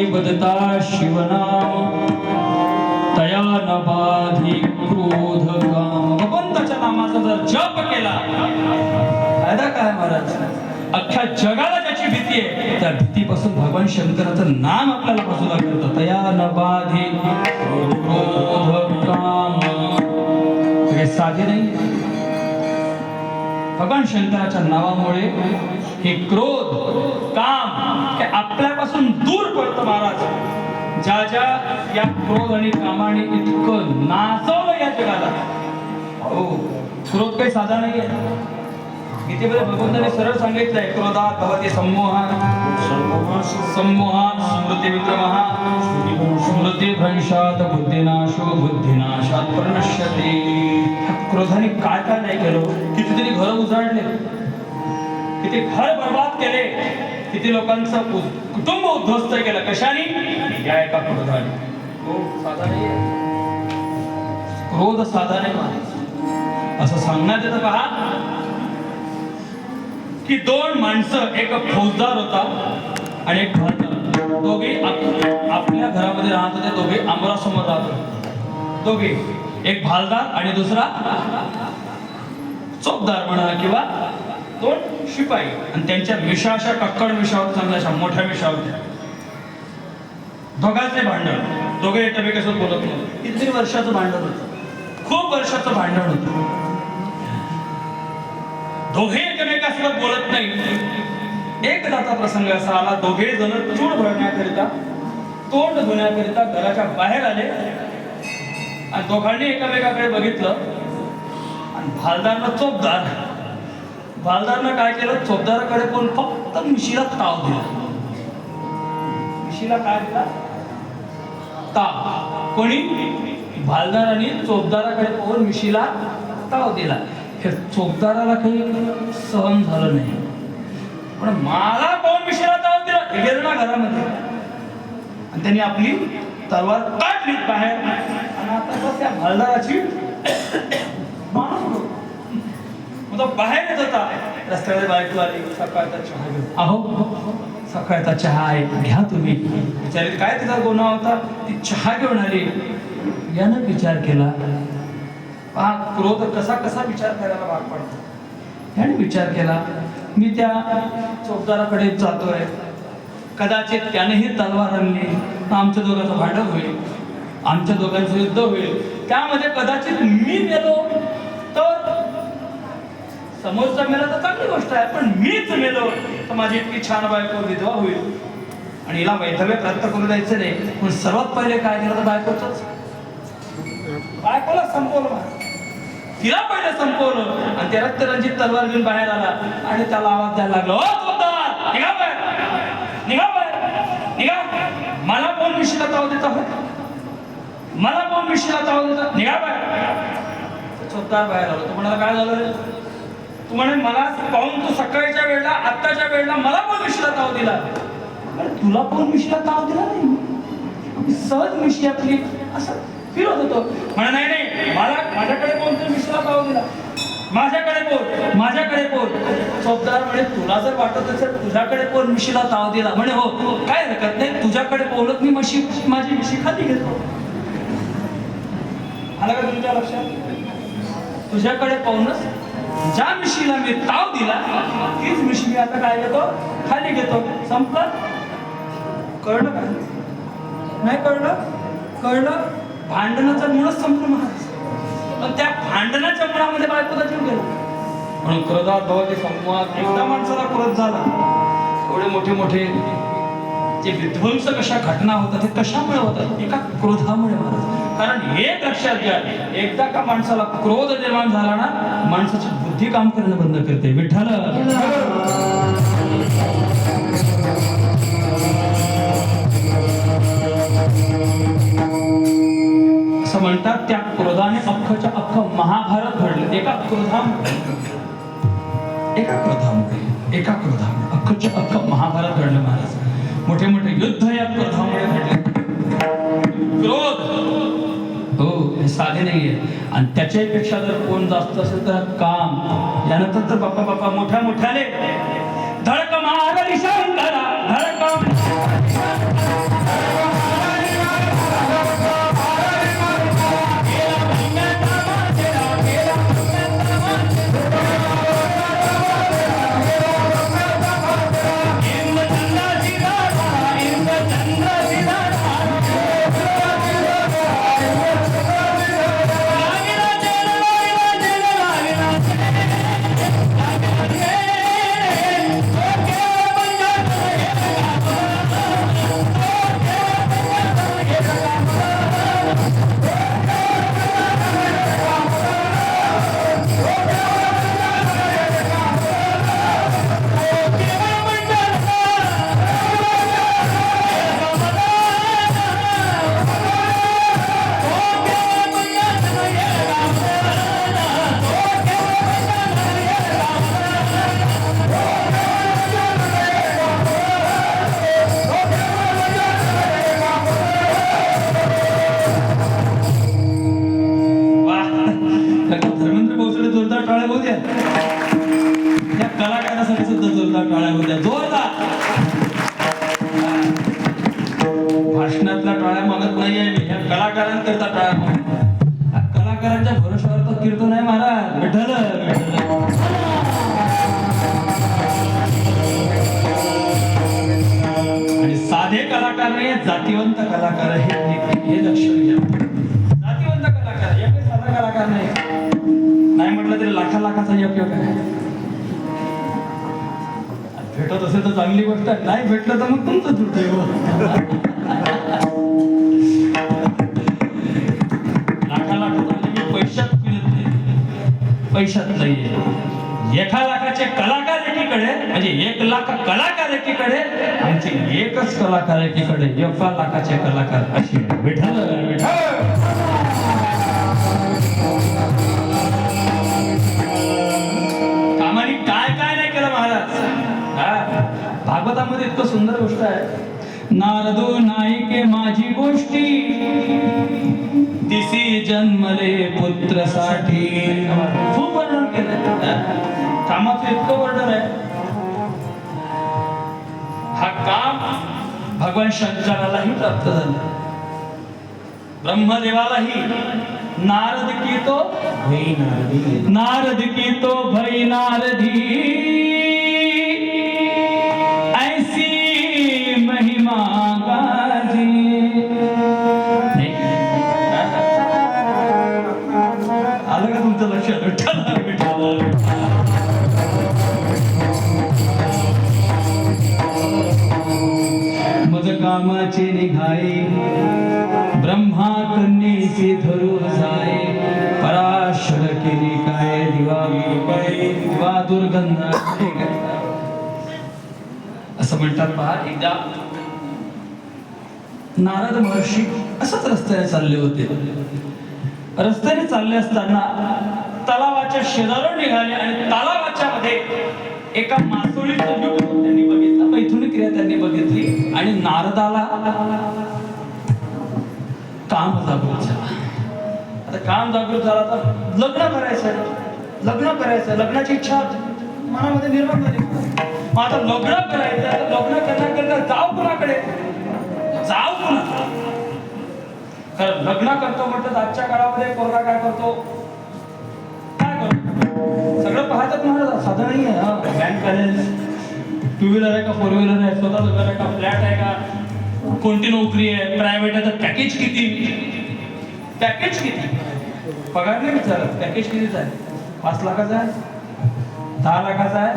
वदता शिवनाम तया न बाधी क्रोध काम. भगवंताच्या नामाचा जर जप केला फायदा काय महाराज? अख्ख्या जगाला ज्याची भीती आहे त्या भीतीपासून भगवान शंकराचं नाम आपल्याला बाजूला करतं. तया न बाधी क्रोध काम. हे साधे नाही. भगवान शंकराच्या नावामुळे हे क्रोध काम हे आपल्यापासून दूर पडतं महाराज. ज्या ज्या या क्रोध आणि कामाने इतकं नाचवलं या जगाला. हो, क्रोध काही साधा नाहीये. गीतेमध्ये भगवंताने सरळ सांगितलंय, क्रोधात भवति सम्मोहः, सम्मोहात् स्मृतिविभ्रमः, स्मृतिभ्रंशात् बुद्धिनाशो, बुद्धिनाशात् प्रणश्यते. क्रोधाने काय काय नाही केलं. कितीतरी घर उजाडले, किती घर बर्बाद केले, किती लोकांचं कुटुंब उद्ध्वस्त केलं. कशाने? या एका क्रोधाने. हो, साधा नाहीये. क्रोध साधा नाही असं सांगण्यात येतं. पहा की 2 माणसं, एक फौजदार होता आणि एक भालदार. दोघे आपल्या घरामध्ये राहत होते. दोघे आमरासमोर राहत होते. दोघे, एक भालदार आणि दुसरा चोपदार म्हणा किंवा 2 शिपाई. आणि त्यांच्या मिशा अशा टक्कड मिशावर, चांगल्या मोठ्या मिशा होत्या. दोघांचे भांडण. दोघे एकमेकांसोबत बोलत नव्हते. किती वर्षाचं भांडण होतं. खूप वर्षाचं भांडण होतं. दोघे एकमेकांसोबत बोलत नाही. एक दाता प्रसंग असा आला, दोघे जण चूड भरण्याकरिता, तोंड धुण्याकरिता घराच्या बाहेर आले आणि दोघांनी एकमेकाकडे बघितलं. आणि भालदारनं काय केलं? चोपदाराकडे कोण फक्त मिशीला ताव दिला. मिशीला काय दिला? ताव. कोणी? भालदाराने चोपदाराकडे पाहून मिशीला ताव दिला. हे चोपदाराला काही सहन झालं नाही. पण मला पाहून मिशीला ताव दिला, हे गेलं ना घरामध्ये. आणि त्यांनी आपली तलवार काढली बाहेर. आणि आता बस त्या भालदाराची बाहेर येत होता. रस्त्यामध्ये बायको आली, सकाळचा चहा घेऊन. अहो, सकाळचा चहा आहे, घ्या तुम्ही. विचारले काय तिचा गुन्हा होता? ती चहा घेऊन आली. यानं विचार केला, हा क्रोध कसा कसा विचार करायला भाग पडतो. याने विचार केला, मी त्या चोपदाराकडे जातोय, कदाचित त्यानेही तलवार आणली, आमच्या दोघांचं भांडण होईल, आमच्या दोघांचं युद्ध होईल. त्यामध्ये कदाचित मी मेलो तर समोरचा मेला तर चांगली गोष्ट आहे, पण मीच मेलो तर माझी इतकी छान बायको विधवा होईल आणि हिला वैधव्य प्राप्त करू द्यायचं नाही. पण सर्वात पहिले काय केलं तर बायकोला संपवलं. तिला पहिले संपवलं आणि त्या रक्तरंजित तलवार घेऊन बाहेर आला आणि त्याला आवाज द्यायला लागला, ओ चोरदार, निघा बाहेर, निघा बाहेर, निघा. मला कोण मिशीला ताव देत आहोत, मला कोण मिशीला ताव देत, निघा बाहेर. चोरदार बाहेर आलो. तो म्हणाला, काय झालं रे? तू म्हणे मला पाहून तू सकाळच्या वेळेला आत्ताच्या वेळेला मला कोण मिशीला ताव दिला? तुला कोण मिशीला ताव दिला नाही, सहज मिशी आपली असं फिरत होतो. म्हणा नाही नाही, मला माझ्याकडे कोणतरी मिशीला ताव दिला, माझ्याकडे बोल, माझ्याकडे बोल. चोपदार म्हणे, तुला जर वाटत असेल तुझ्याकडे कोण मिशीला ताव दिला, म्हणे हो, काय हरकत नाही, तुझ्याकडे बोलत मी माझी मिशी खाली घेतो. आला का तुमच्या लक्षात? तुझ्याकडे पाहूनच ज्या मिशीला मी ताव दिला तीच मिशी मी आता काय घेतो, खाली घेतो. संपलं? कळलं का? नाही कळलं? कळलं? भांडणाचं मुळच संपलं महाराज. पण त्या भांडणाच्या मुळामध्ये बायकोचा जीव गेला. म्हणून क्रोधात भवती संवाद. एकदा माणसाला क्रोध झाला, एवढे मोठे मोठे जे विध्वंस कशा घटना होतात ते कशामुळे होतात? एका क्रोधामुळे महाराज. कारण एक लक्षात घ्या, एकदा का माणसाला क्रोध निर्माण झाला ना, माणसाची बुद्धी काम करणं बंद करते. विठ्ठल असं म्हणतात, त्या क्रोधाने अख्खच्या अख्खं महाभारत घडलं. एका क्रोधामुळे अख्खच्या अख्खं महाभारत घडलं महाराज. मोठे मोठे युद्ध या क्रोधामुळे घडले. क्रोध हो हे साधे नाहीये. आणि त्याच्यापेक्षा जर कोण जास्त असेल तर काम. यानंतर तर बाप्पा बाप्पा मोठ्या मोठ्याने धडक मारली शंकरा, धडक भाषणातल्या टाळ्या मागत नाहीये मी, ह्या कलाकारांकरता टाळ्या मागतो. कलाकारांच्या भरोशावर तो कीर्तन आहे महाराज. विठ्ठल आणि साधे कलाकार नाही, जातीवंत कलाकार हे लक्ष घ्या. जातीवंत कलाकार, हे काही साधा कलाकार नाही म्हटलं तरी लाखाचा उपयोग आहे. भेटत असेल तर चांगली गोष्ट आहे, नाही भेटलं तर मग तुमचं दुर्दैव. लाखाचा म्हणजे मी पैशात मिळत नाही, पैशात नाहीये. 1 लाखाचे कलाकार एकीकडे, म्हणजे 1 लाख कलाकार एकीकडे, आमचे एकच कलाकार एकीकडे, 1 लाखाचे कलाकार अशी. विठ्ठल कामाने काय काय नाही केलं महाराज. भागवतामध्ये इतकं सुंदर गोष्ट आहे. नारदो नायके माझी गोष्टी, दिसी जन्मले पुत्रासाठी. खूप वर्णन केलंय, कामाचं इतकं वर्णन आहे. हा काम भगवान शंकरालाही प्राप्त झालं, ब्रह्मदेवालाही. नारद की तो भई नारदी, महिमा गाजी. आलं का तुमचं लक्षात? मज कामाचे निघाई, ब्रह्मा कन्येचे धरू जाय, पराशर केली दुर्गंध असं म्हणतात पहा. एकदा नारद महर्षी असंच रस्त्याने चालले होते. रस्त्याने चालले असताना तलावाच्या शेजारून निघाले आणि तलावाच्या मध्ये एका मासोळीचं युग त्यांनी बघितलं. मैथुनी क्रिया त्यांनी बघितली आणि नारदाला काम जागृत झाला. आता काम जागृत झाला तर लग्न करायचं लग्नाची इच्छा मनामध्ये निर्माण झाली. मग आता लग्न करायचं, लग्न करण्याकरता जाऊ कुणाकडे, कारण लग्न करतो म्हटलं आजच्या काळामध्ये पोरगा काय करतो सगळं पाहतात. मला साधं नाही आहे. बँक बॅलन्स, टू व्हीलर आहे का फोर व्हीलर आहे, स्वतःचं घर आहे का, फ्लॅट आहे का, कोणती नोकरी आहे, प्रायव्हेट आहे तर पॅकेज किती, पगार नाही विचारत, पॅकेज कितीचा आहे, 5 लाखाचा आहे, 10 लाखाचा आहे,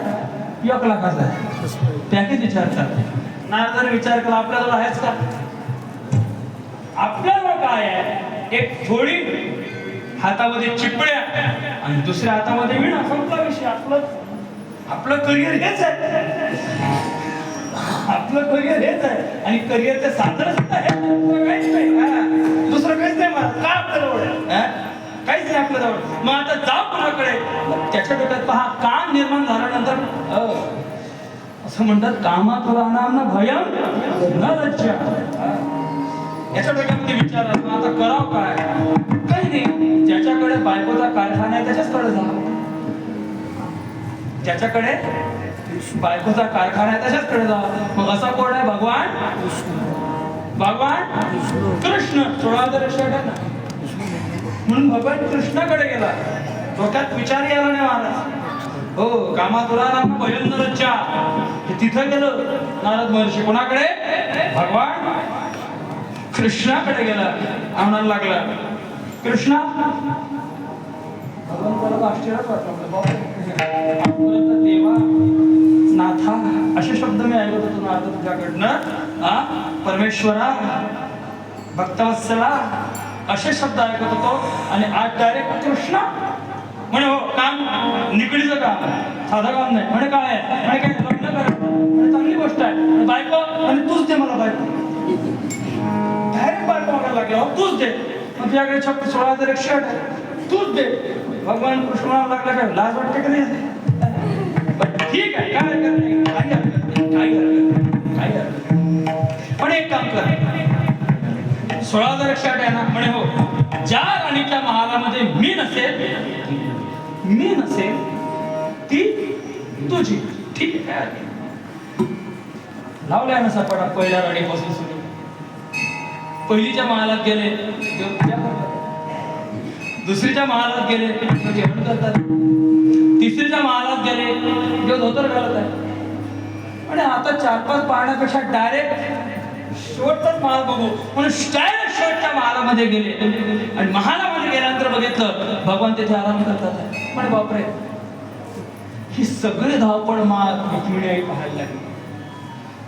1 लाखाचा आहे, पॅकेज विचारतात. नारदाने विचार केला आपल्याला आहेच का, आपल्याला काय आहे, एक थोडी हातामध्ये चिपळ्या आणि दुसऱ्या हातामध्ये विणा, संपला विषय. आपलं करिअर हेच आहे, आणि करिअरचे साधन सुद्धा हे काहीच नाही, दुसरं काहीच नाही. मला काय आपल्याजवळ काहीच नाही आपल्याजवळ. मग आता जाऊ कोणाकडे, त्याच्या डोक्यात पहा काम निर्माण झाल्यानंतर असं म्हणतात कामातुला नाम भयम न लज्जा. याच्या डोक्यामध्ये विचार आता करावं काय, काही नाही. ज्याच्याकडे बायकोचा कारखाना आहे त्याच्याचकडे जा, ज्याच्याकडे बायकोचा कारखाना आहे त्याच्याचकडे जा. मग असा कोण आहे, भगवान कृष्ण. 16 शेट आहे ना, म्हणून भगवान कृष्णाकडे गेला. डोक्यात विचार यायला नाही महाराज. हो, कामातुला नाम भयम न लज्जा. तिथं गेलं नारद महर्षी, कोणाकडे, भगवान कृष्णाकडे गेला. आम्हाला लागला कृष्णा. भगवंताला आश्चर्यच वाटलं, देवा नाथा असे शब्द मी ऐकत होतो नारद तुझ्याकडनं. परमेश्वरा, भक्तवत्सला असे शब्द ऐकत होतो आणि आज डायरेक्ट कृष्णा म्हणे. हो, काम निकडीचं काम, साधं काम नाही. म्हणे काय आहे, म्हणे काय लग्न कर, चांगली गोष्ट आहे. बायको आणि तूच दे मला बायको. डायरेक्ट बायको मागायला लागला, हो तूच दे. मग तुझ्याकडे 16,100 आहे, तूच दे. भगवान कृष्णाला लागला, काय लाज वाटते का नाही. ठीक आहे, काय हरकत नाही, काही हरकत नाही. पण एक काम कर, 16,100 आहे ना, म्हणे हो, ज्या राणीच्या महालामध्ये मी नसेल ती तुझी. ठीक आहे, लावल्या ना सापडा पहिल्या राणीपासून सुरू. पहिलीच्या महालात गेले, दुसरीच्या महालात गेले, जेवण करतात. तिसरीच्या महालात गेले, जो धोतर घालत आहे. आणि आता 4-5 पाहण्यापेक्षा डायरेक्ट शेवटचाच महाल बघू म्हणून डायरेक्ट शेवटच्या महालामध्ये गेले. आणि महालामध्ये गेल्यानंतर बघितलं भगवान तिथे आराम करतात. पण बापरे, ही सगळी धावपळ रुक्मिणी पाहायला लागली.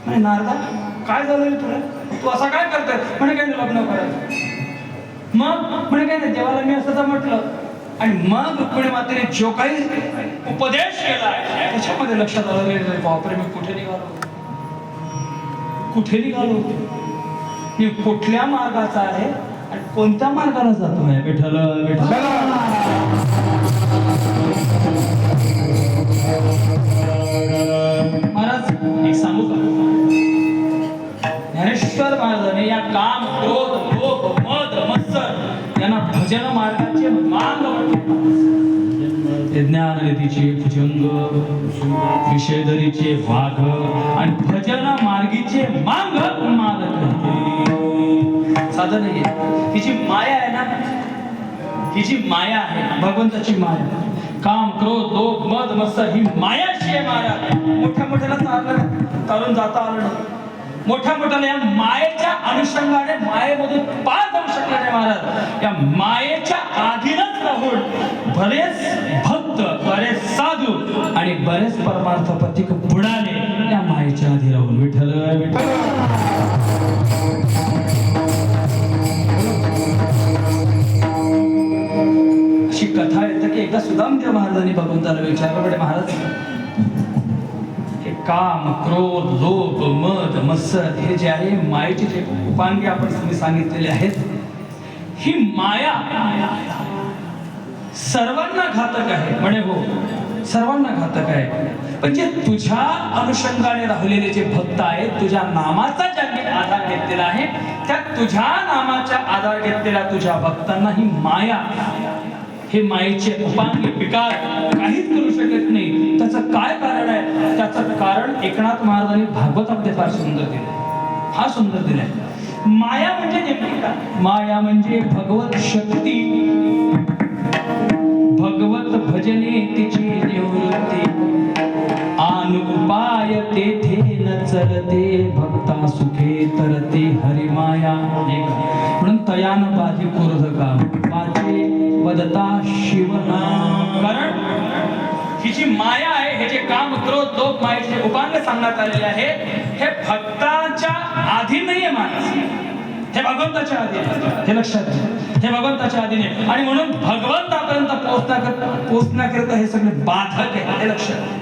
म्हणे नारदा काय झालं तुला, तू असा काय करतोय. म्हणे काय लग्न करायचं. मग म्हणे काय नाही, देवाला मी असं म्हटलं. आणि मग रुक्मिणी मातेने जो काही उपदेश केला त्याच्यामध्ये लक्षात आलं, बापरे मी कुठे निघालो, मी कुठल्या मार्गाचा आहे आणि कोणत्या मार्गाला जातोय. विठ्ठल विठ्ठल. महाराज एक सांगू का, ज्ञानेश्वर महाराजांनी या काम, क्रोध, लोभ, मद, मत्सर यांना भजन मार्गाचे मार्ग म्हटले. ज्ञाननिधीचे भुजंग, विषयधरीचे वाघ आणि भजन मार्गीचे मांग साधन नाहीये. ही जी माया आहे ना, ही जी माया आहे भगवंताची माया, काम, क्रोध, लोभ, मद, मत्सर ही मायाची आहे. माया मोठ्याला चालून जाता आलं नाही. मोठ्याला या मायेच्या अनुषंगाने मायेमधून पार जाऊ शकले नाही महाराज. या मायेच्या अधीनच राहून बरेच भक्त, बरेच साधू आणि बरेच परमार्थ पथिक बुडाले या मायेच्या आधी राहून. विठ्ठल विठ्ठल. अशी कथा येते की एकदा सुदामदेव महाराजांनी भगवंताला विचारलं, म्हणजे महाराज हे काम, क्रोध, लोभ, मद, मत्सर हे जे आहे मायेचे जे उपांगे आपण तुम्ही सांगितलेले आहेत, ही माया सर्वांना घातक आहे. म्हणे हो, सर्वांना घातक आहे. पण जे तुझ्या अनुषंगाने राहिलेले जे भक्त आहेत, तुझ्या नामाचा ज्यांनी आधार घेतलेला आहे, त्या तुझ्या नामाचा आधार घेतलेल्या तुझ्या भक्तांना ही माया, हे मायेचे उपांगी विकार काहीच करू शकत नाही. त्याचं काय कारण आहे? त्याचं कारण एकनाथ महाराजांनी भागवतामध्ये फार सुंदर दिलंय, हा सुंदर दिलाय. माया म्हणजे नेमकी काय? माया म्हणजे भगवत शक्ती, भगवत भजने तिची निवृत्ती, आन उपाय तेथे न चलते, भक्ता सुखे तरते हरिमाया. म्हणून तयान बाधी क्रोधका वाचे वदता शिवनाम. कारण ही जी माया आहे, हे जे काम, क्रोध, लोभ, मायेचे उपांग सांगण्यात आलेले आहे, हे भक्ताच्या आधी नाहीये माणूस, हे भगवंताच्या आधी आहे. हे लक्षात घ्या, हे भगवंताच्या आधीने. आणि म्हणून भगवंतापर्यंत पोहोचण्याकरिता हे सगळे बाधक आहे, हे लक्षात घ्या.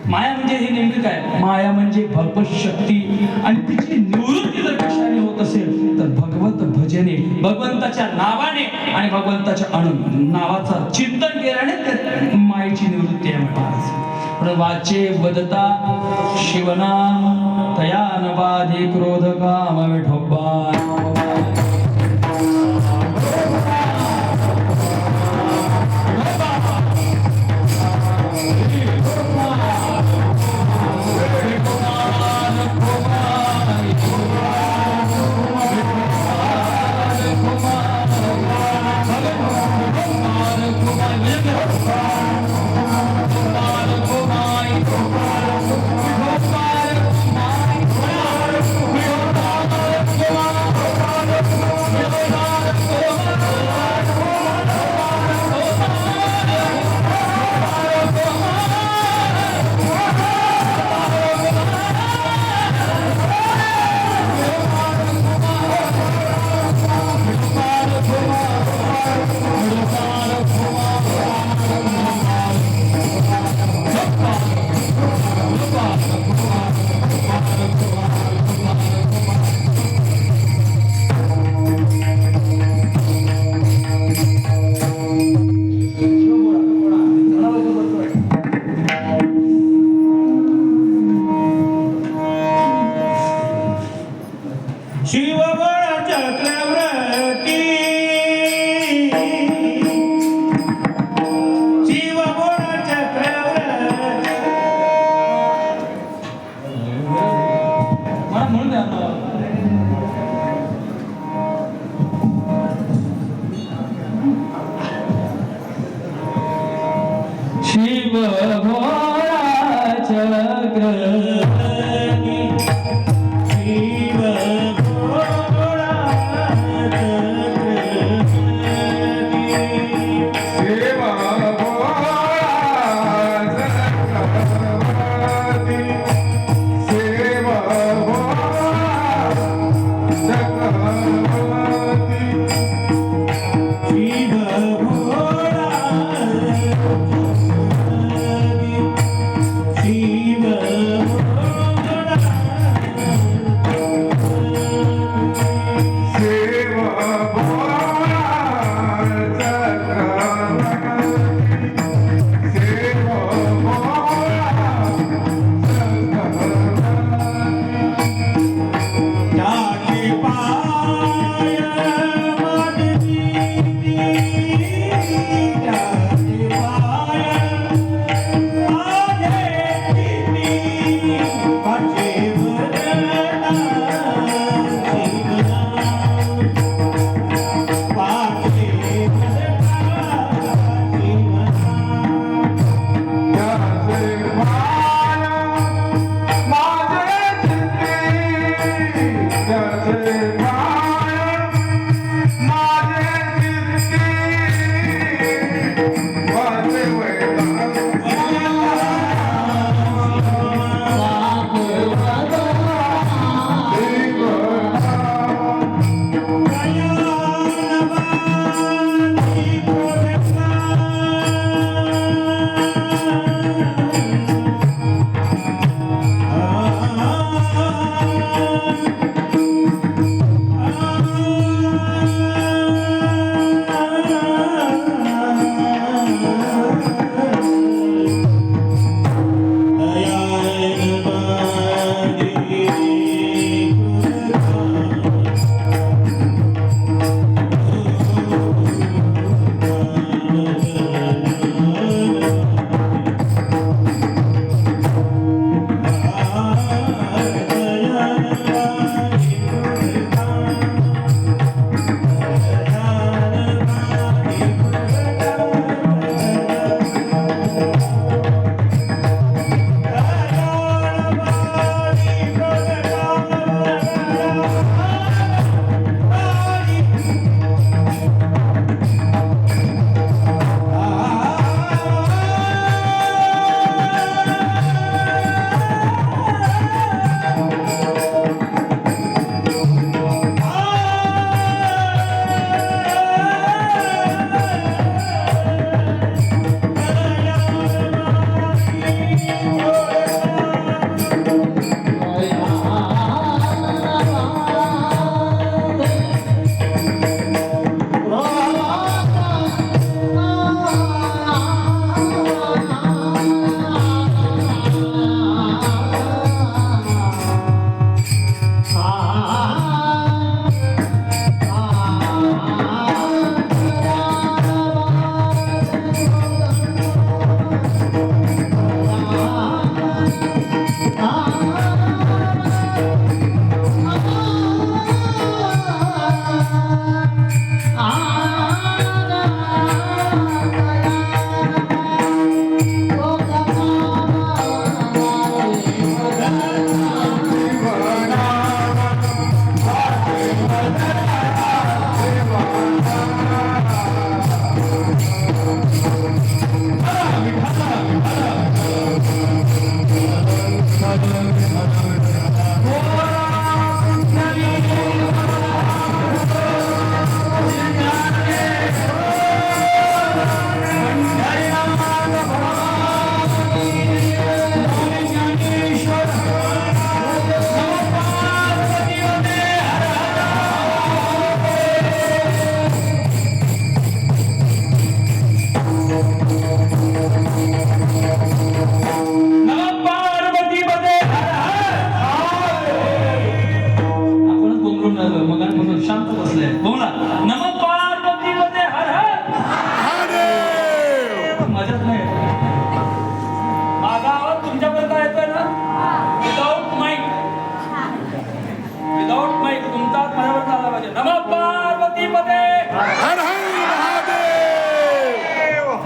माया म्हणजे ही नेमकी काय? माया म्हणजे भगवत शक्ती, आणि तिची निवृत्ती जर कशाने होत असेल तर भगवत भजने, भगवंताच्या नावाने आणि भगवंताच्या नावाचा चिंतन केल्याने मायेची निवृत्ती आहे म्हणतात. वाचे वदता शिवनाम, तयान बाधे क्रोध काम विठोबा.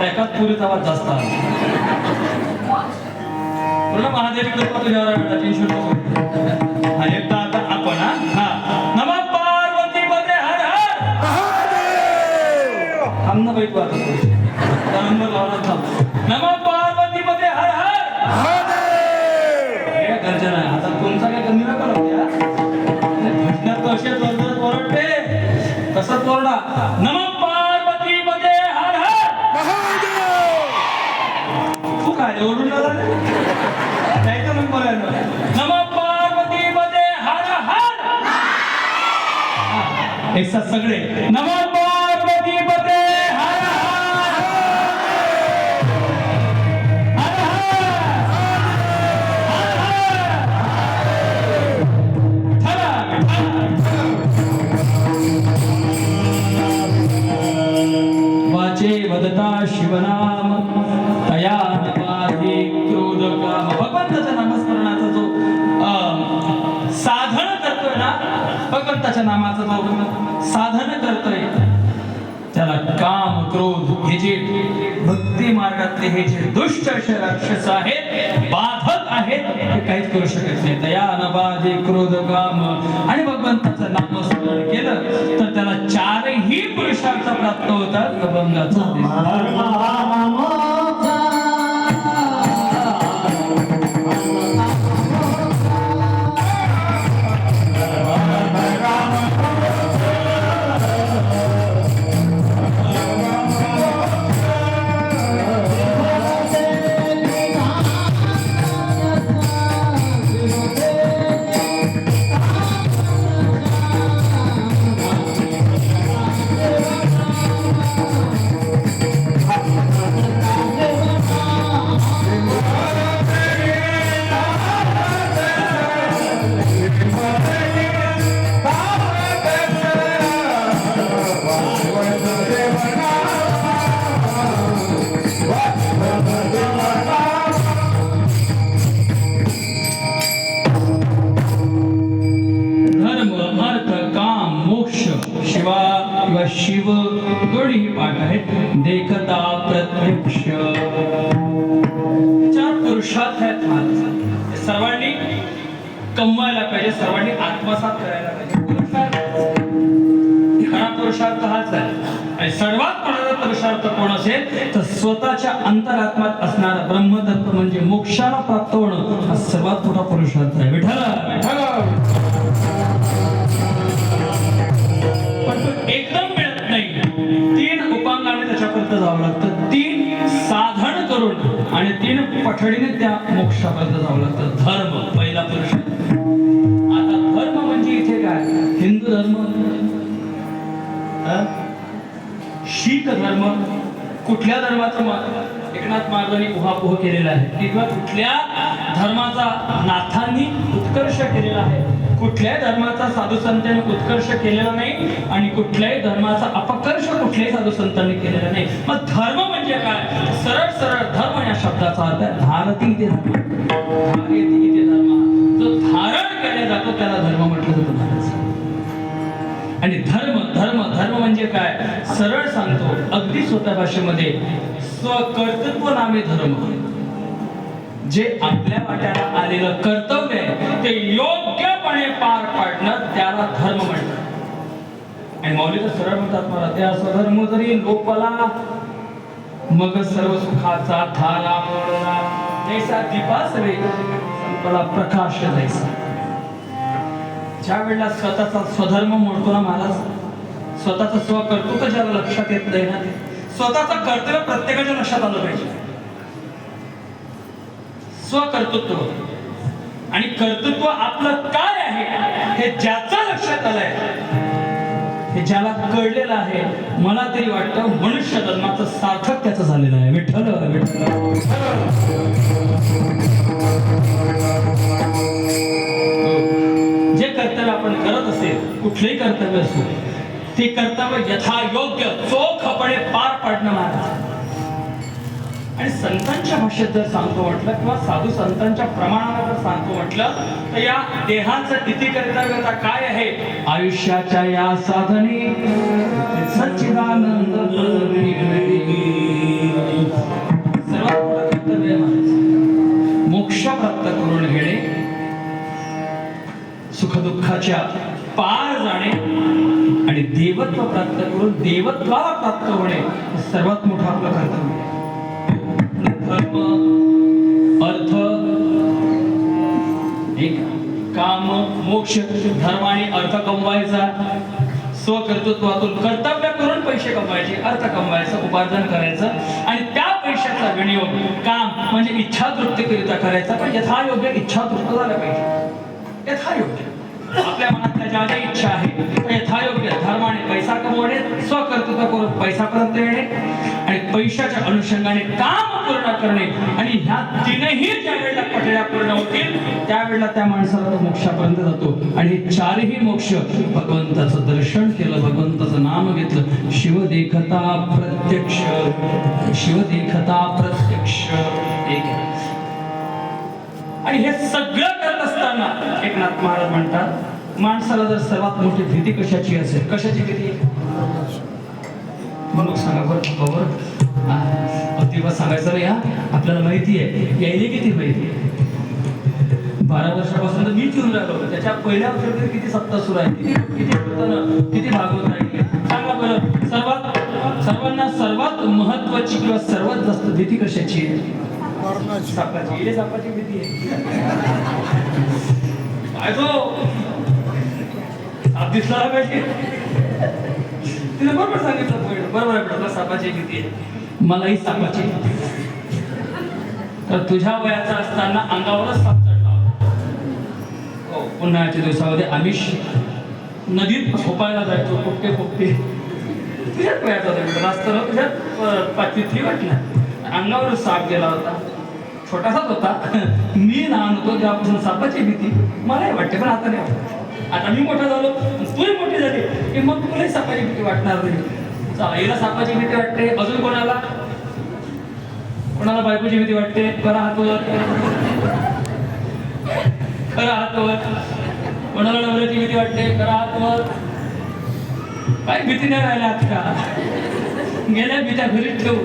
त्या एकाच पुरीचा आवाज जास्त आला. पूर्ण महादेवी कृपा तुझ्यावर आहे बेटा, टेन्शन नको. हा एकदा आता आपण हा नमः पार्वती पते हर हर थांब ना बाई तू आता नंबर लावला थांब. नमः पार्वती पते हर हर हे गर्जना आहे. आता तुमचा काय कमी नका लागू भजनात तो असे जोरदार ओरडते तसंच ओरडा. नमः पार्वती पते हर हर तू काय ओरडून जायचं मग बोलायला. नमः पार्वती पते हर हर एक साथ सगळे नमः पार्वती पते हर हर हर वाचे वदता शिवनाम तया नवाधि क्रोध काम. भगवंताच्या नामस्मरणाचा जो साधन करतोय ना, भगवंताच्या नामाचं जो साधन करतोय त्याला काम क्रोध हे जे भक्ती मार्गातले हे जे दुष्ट असे राक्षस आहेत, बाधक आहेत, ते काहीच करू शकत नाही. दया नबाधे क्रोध काम. आणि भगवंताचं नामस्मरण केलं तर त्याला चारही पुरुषार्थ प्राप्त होतात. अभंगाचा शिव दोन्ही पाठ आहेत. देखता प्रत्यक्ष चार पुरुषार्थ आहेत माणसाचे. सर्वांनी कमवायला पाहिजे, सर्वांनी आत्मसात करायला पाहिजे. खरा पुरुषार्थ हाच आहे. आणि सर्वात मोठा पुरुषार्थ कोण असेल तर स्वतःच्या अंतरात्म्यात असणारा ब्रह्मतत्व म्हणजे मोक्षाला प्राप्त होणं हा सर्वात मोठा पुरुषार्थ आहे. विठ्ठल पण तो एकदम मिळत नाही. 3 उपांगाने त्याच्यापर्यंत जावं लागतं. 3 साधन करून आणि 3 पठडीने त्या मोक्षापर्यंत जावं लागतं. धर्म पहिला पुरुषार्थ. आता धर्म म्हणजे इथे काय? हिंदू धर्म, शीख धर्म, कुठल्या धर्माचं एकनाथ महाराजांनी उहापोह केलेला आहे किंवा कुठल्या धर्माचा नाथांनी उत्कर्ष केलेला आहे, कुठल्याही धर्माचा साधू संतांनी उत्कर्ष केलेला नाही आणि कुठल्याही धर्माचा अपकर्ष कुठल्याही साधू संतांनी केलेला नाही. मग धर्म म्हणजे काय? सरळ सरळ धर्म या शब्दाचा अर्थ आहे धारती ते धर्म. धारती ते धर्म जो धारण केला जातो त्याला धर्म म्हटलं जातं महाराज. आणि धर्म धर्म धर्म म्हणजे काय? सरळ सांगतो अगदी सोप्या भाषेमध्ये, स्वकर्तृत्व नामे धर्म. जे आपल्या वाट्याला आलेलं कर्तव्य आहे ते योग्यपणे पार पाडणं त्याला धर्म म्हणतात. आणि माऊली तर सरळ म्हणतात मला, त्या स्वधर्म जरी लोपला मग सर्व सुखाचा धारा मोडला, जैसा दीपासवे संपला प्रकाश जायचा. ज्या वेळेला स्वतःचा स्वधर्म मोडतो ना महाराज, स्वतःचं स्वकर्तृत्व ज्याला लक्षात येत नाही ना, स्वतःचं कर्तव्य प्रत्येकाच्या लक्षात आलं पाहिजे. स्वकर्तृत्व आणि कर्तृत्व आपलं काय आहे हे ज्याचं लक्षात आलंय, हे ज्याला कळलेलं आहे, मला तरी वाटतं मनुष्य जन्माचं सार्थक त्याचं झालेलं आहे. विठ्ठल जे कर्तव्य आपण करत असेल, कुठलेही कर्तव्य असो, ते कर्तव्य यथायोग्य चोखपणे पार पाडणं महाराज. आणि संतांच्या भाषेत जर सांगतो म्हटलं किंवा साधू संतांच्या प्रमाणाला जर सांगतो म्हटलं तर या देहाचं किती कर्तव्यता काय आहे? आयुष्याच्या या साधने सच्चिदानंद प्राप्त होणे हे सर्वात मोठं आपलं कर्तव्य आहे. धर्म, अर्थ, एक काम, मोक्ष. धर्म आणि अर्थ कमवायचा, स्वकर्तृत्वातून कर्तव्य करून पैसे कमवायचे, अर्थ कमवायचं, उपार्जन करायचं आणि त्या पैशाचा विनियोग काम म्हणजे इच्छा तृप्तीकरिता करायचा. पण यथायोग्य इच्छा तृप्त झाल्या पाहिजे. यथायोग्य आपल्या मनातल्या ज्या ज्या इच्छा आहे यथायोग्य धर्माने पैसा कमवणे, स्वकर्तृत्व करून पैसा पर्यंत येणे आणि पैशाच्या अनुषंगाने काम पूर्ण करणे. आणि ह्या तीनही ज्या वेळेला पटल्या पूर्ण होतील त्यावेळेला त्या माणसाला तो मोक्षापर्यंत जातो. आणि हे चारही मोक्ष भगवंताचं दर्शन केलं, भगवंताचं नाम घेतलं, शिव देखता प्रत्यक्ष, शिव देखता प्रत्यक्ष. आणि हे सगळं करत असताना एकनाथ महाराज म्हणतात माणसाला जर सर्वात मोठी भीती कशाची असेल, कशाची भीती? मग सांगा बरोबर. तेव्हा सांगायचं नाही. आपल्याला माहिती आहे यायला किती माहिती. 12 वर्षापासून तर मी येऊन राहिलो. त्याच्या पहिल्या वर्षात किती सत्ता सुरू आहे, किती भागवत राहिली. सांगा बरं सर्वांना सर्वात महत्वाची किंवा सर्वात जास्त भीती कशाची आहे? सापाची. सापाची भीती आहे. काय तो साप दिसला पाहिजे. तिने बरोबर सांगितलं. बरोबर आहे तुला सापाची भीती आहे. मलाही सापाची. तर तुझ्या वयाचा असताना अंगावरच साप चढला होता. हो, उन्हाळ्याच्या दिवसामध्ये आम्ही नदीत झोपायला जायचो. पोपटे तुझ्याच वयाचा होता. रस्त्याला तुझ्यात 5वी वाटला. अंगावर साप गेला होता. छोटासाच होता. मी लहान होतो तेव्हापासून सापाची भीती मलाही वाटते, पण आता नाही वाटत. आता मी मोठा झालो, तूही मोठी झाली की मग तुलाही सापाची भीती वाटणार नाही. आईला सापाची भीती वाटते. अजून कोणाला बायकोची भीती वाटते. खरा हातवर, खरा हातवर. कोणाला नवऱ्याची भीती वाटते. खरा हातवर. काही भीती नाही राहिल्या का? गेल्या भीत्या घरीच ठेवू.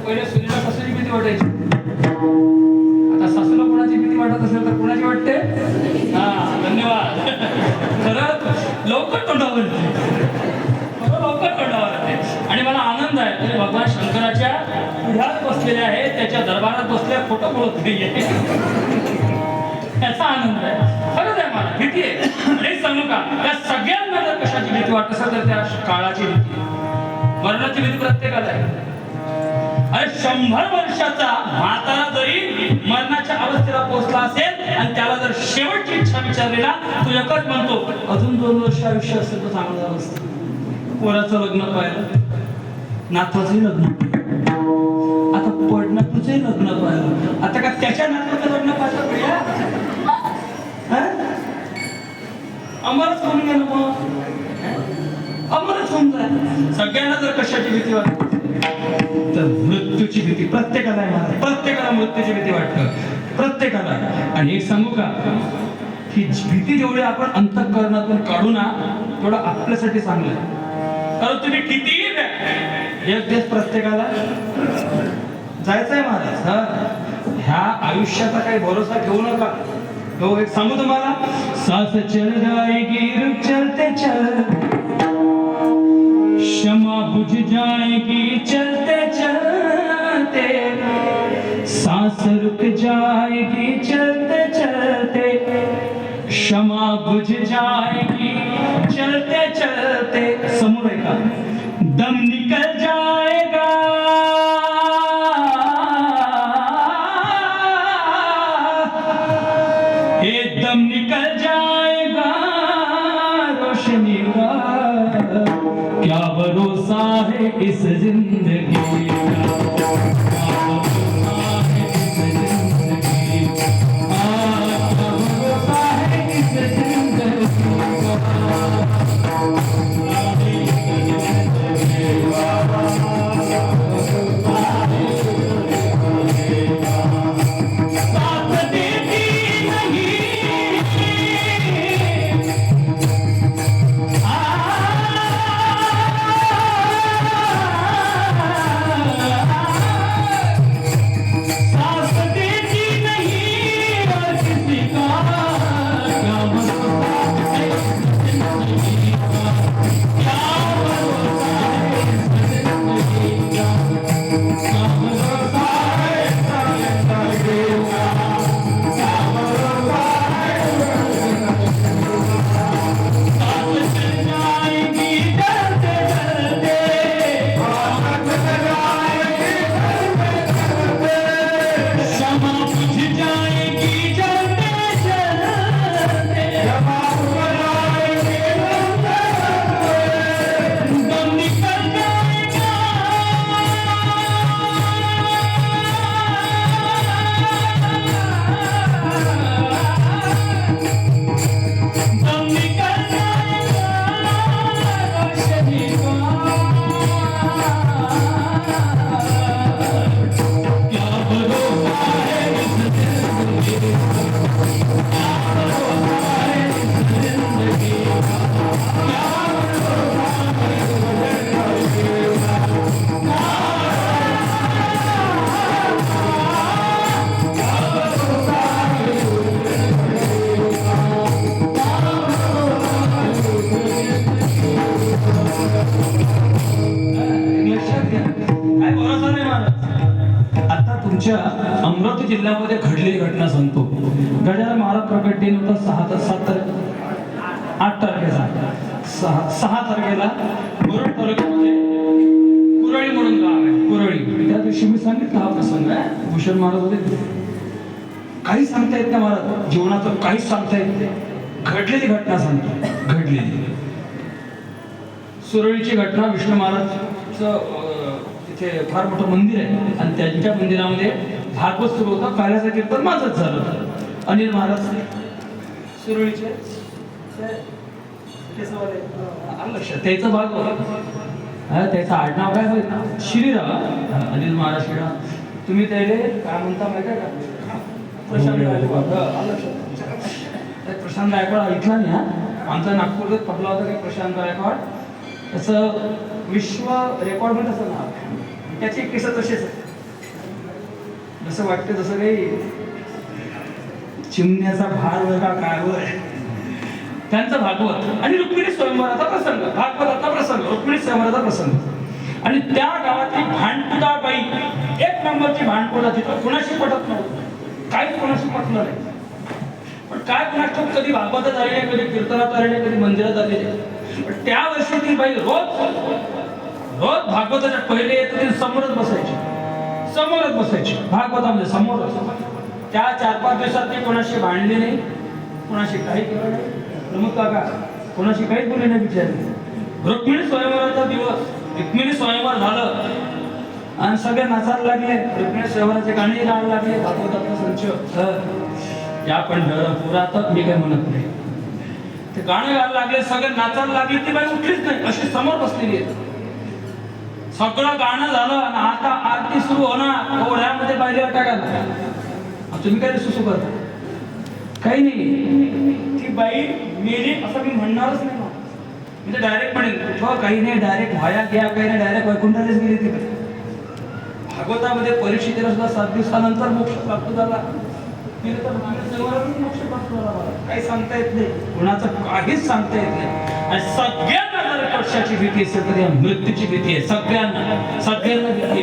पहिले सुनीला सासूची भीती वाटायची. आता सासूला कोणाची भीती वाटत असेल तर कोणाची वाटते? हा, धन्यवाद. खरं लवकर तोंडावर येते. आणि मला आनंद आहे म्हणजे भगवान शंकराच्या पुढ्यात बसलेले आहे, त्याच्या दरबारात बसल्या खोटं बोलत नाहीये. त्याचा आनंद आहे. खरंच आहे. मला भीती आहे. हे सांगू का, या सगळ्यांना जर कशाची भीती वाटत असेल तर त्या काळाची भीती, मरणाची भीती प्रत्येकाला आहे. अरे 100 वर्षाचा म्हातारा जरी मरणाच्या अवस्थेला पोहोचला असेल आणि त्याला जर शेवटची इच्छा विचारली ना, तो एकच म्हणतो अजून 2 वर्ष आयुष्य असेल तर चांगलं झालं असतं. पोराचं लग्न पाहिलं, नातवाचंही लग्न, आता पडनातूचंही लग्न पाहिलं. आता का त्याच्या नातवाचं लग्न पाहिलं भैया? आम्हालाच होऊन गेलं. मग आम्हालाच होऊन जाईल. सगळ्यांना जर कशाची भीती वाटते तर मृत्यूची भीती प्रत्येकाला आहे. प्रत्येकाला मृत्यूची भीती वाटतं, प्रत्येकाला. आणि एक सांगू का, ही भीती जेवढी आपण अंतःकरणातून काढू ना तेवढं आपल्यासाठी चांगलं आहे. कारण तुम्ही कितीही एक दिवस प्रत्येकाला जायचंय महाराज. ह्या आयुष्याचा काही भरोसा ठेवू नका. तो एक सांगू तुम्हाला, सास चल जाएगी रुक चलते चल, क्षमा बुझ जाएगी चलते चलते, सांस रुक जाएगी चलते चलते, क्षमा बुझ जाएगी चलते चलते. समोर आहे का, दम निकल जाएगा, ये दम निकल जाएगा रोशनी का, क्या भरोसा है इस जिंदगी का. आमच्या अमरावती जिल्ह्यामध्ये घडलेली घटना सांगतो. गजानन महाराज प्रकट दिन होता 8 तारखेचा. 6 तारखेला मुरुड तालुक्यामध्ये कुरळी म्हणून गाव आहे. कुरळी त्या दिवशी मी सांगितलं हा प्रसंग आहे. भूषण महाराज होते. काही सांगता येत नाही महाराज, जीवनाचं काहीच सांगता येत नाही. घडलेली घटना सांगतो. घडलेली सुरळीची घटना. विष्णू महाराजचं तिथे फार मोठं मंदिर आहे आणि त्यांच्या मंदिरामध्ये भागवत सुरू होता. कार्याचं कीर्तन माझंच झालं होतं. अनिल महाराज सुरळीचे त्याचा भाग होता. त्याचं आडनाव काय होईल? श्रीराम. अनिल महाराज श्रीराम. तुम्ही त्याले काय म्हणता माहिती आहे का? प्रशांत गायकवाड. प्रशांत गायकवाड ऐकला नाही हा. आमचा नागपूरच पडला होता की प्रशांत गायकवाड त्याचं विश्व रेकॉर्ड मध्ये असं नाव. त्याची किस्सा तशीच आहे. जसं वाटतं तसं काही चिमण्याचा भार वर का काय वर. त्यांचं भागवत आणि रुक्मिणी स्वयंवराचा प्रसंग. भागवताचा प्रसंग, रुक्मिणी स्वयंवराचा प्रसंग. आणि त्या गावातली भांडकुदा बाई, 1 नंबरची भांडकुदा. तिथं कुणाशी पटत नव्हतं, काहीच कुणाशी पटलं नाही. पण काय कुणाष्ट कधी भागवतात आले नाही, कधी कीर्तनात आले नाही, कधी मंदिरात आले नाही. पण त्या वर्षी ती बाई रोज भागवताच्या पहिले येत ती समोरच बसायची भागवतामध्ये समोर. त्या 4-5 दिवसात ती कोणाशी भांडली नाही, कोणाशी काही केलं नाही. प्रमुख काका कोणाशी काहीच बोलले नाही बिचारी. रुक्मिणी स्वयंवराचा दिवस, रुक्मिणी स्वयंवर झालं आणि सगळे नाचायला लागले. रुक्मिणी स्वयंवराचे गाणी गायला लागले. भागवताचा संच या पंढरपुरात मी काय म्हणत नाही. ते गाणं गायला लागले, सगळे नाचायला लागले. ती बाई उठलीच नाही, अशी समोर बसलेली आहे. सगळं गाणं झालं आणि आता आरती सुरू होणार. ओढ्यामध्ये बायले टाकायला. तुम्ही काय सुसू करता? काही नाही. ती बाई मेली असं मी म्हणणारच नाही. म्हणजे डायरेक्ट म्हणेल काही नाही, डायरेक्ट व्हाया घ्या, काही नाही, डायरेक्ट वैकुंठालाच गेली ती बाई. भागवतामध्ये परीक्षितेला सुद्धा 7 दिवसानंतर मोक्ष प्राप्त झाला. मोक्ष प्राप्त झाला. काही सांगता येत नाही, कुणाचं काहीच सांगता येत नाही. आणि सगळ्यांना जर पक्षाची भीती असेल तर या मृत्यूची भीती आहे. सगळ्यांना भीती आहे.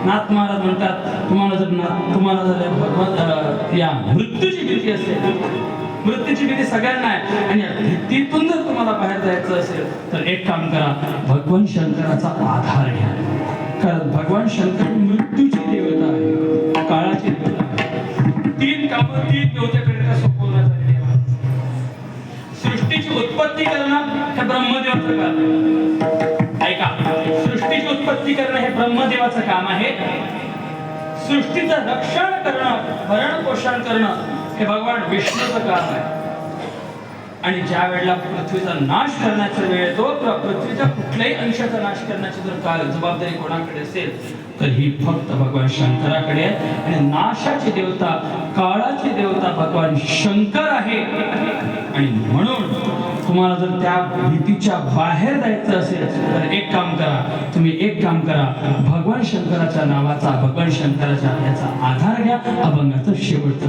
नाथ महाराज म्हणतात तुम्हाला जर भगवंत या मृत्यूची भीती असेल, मृत्यूची भीती सगळ्यांना आहे. आणि या भीतीतून जर तुम्हाला बाहेर जायचं असेल तर एक काम करा, भगवान शंकराचा आधार घ्या. कारण भगवान शंकर मृत्यूची देवता आहे, काळाची देवता आहे. 3 कामं 3 देवतेकडे सोपवण्यात आलेली आहे. सृष्टीची उत्पत्ती करणं हे ब्रह्मदेवाचं काम. ऐका, सृष्टीची उत्पत्ती करणं हे ब्रह्मदेवाचं काम आहे. सृष्टीचं रक्षण करणं, भरण पोषण करणं हे भगवान विष्णूचं काम आहे. आणि ज्या वेळेला पृथ्वीचा नाश करण्याचा वेळ येतो, पृथ्वीच्या कुठल्याही अंशाचा नाश करण्याची जर काय जबाबदारी कोणाकडे असेल तर ही फक्त भगवान शंकराकडे आहे. आणि नाशाची देवता, काळाची देवता भगवान शंकर आहे. आणि म्हणून तुम्हाला जर त्या भीतीच्या बाहेर जायचं असेल तर एक काम करा, भगवान शंकराच्या नावाचा, भगवान शंकराच्या याचा आधार घ्या. अभंगाचं शेवटचं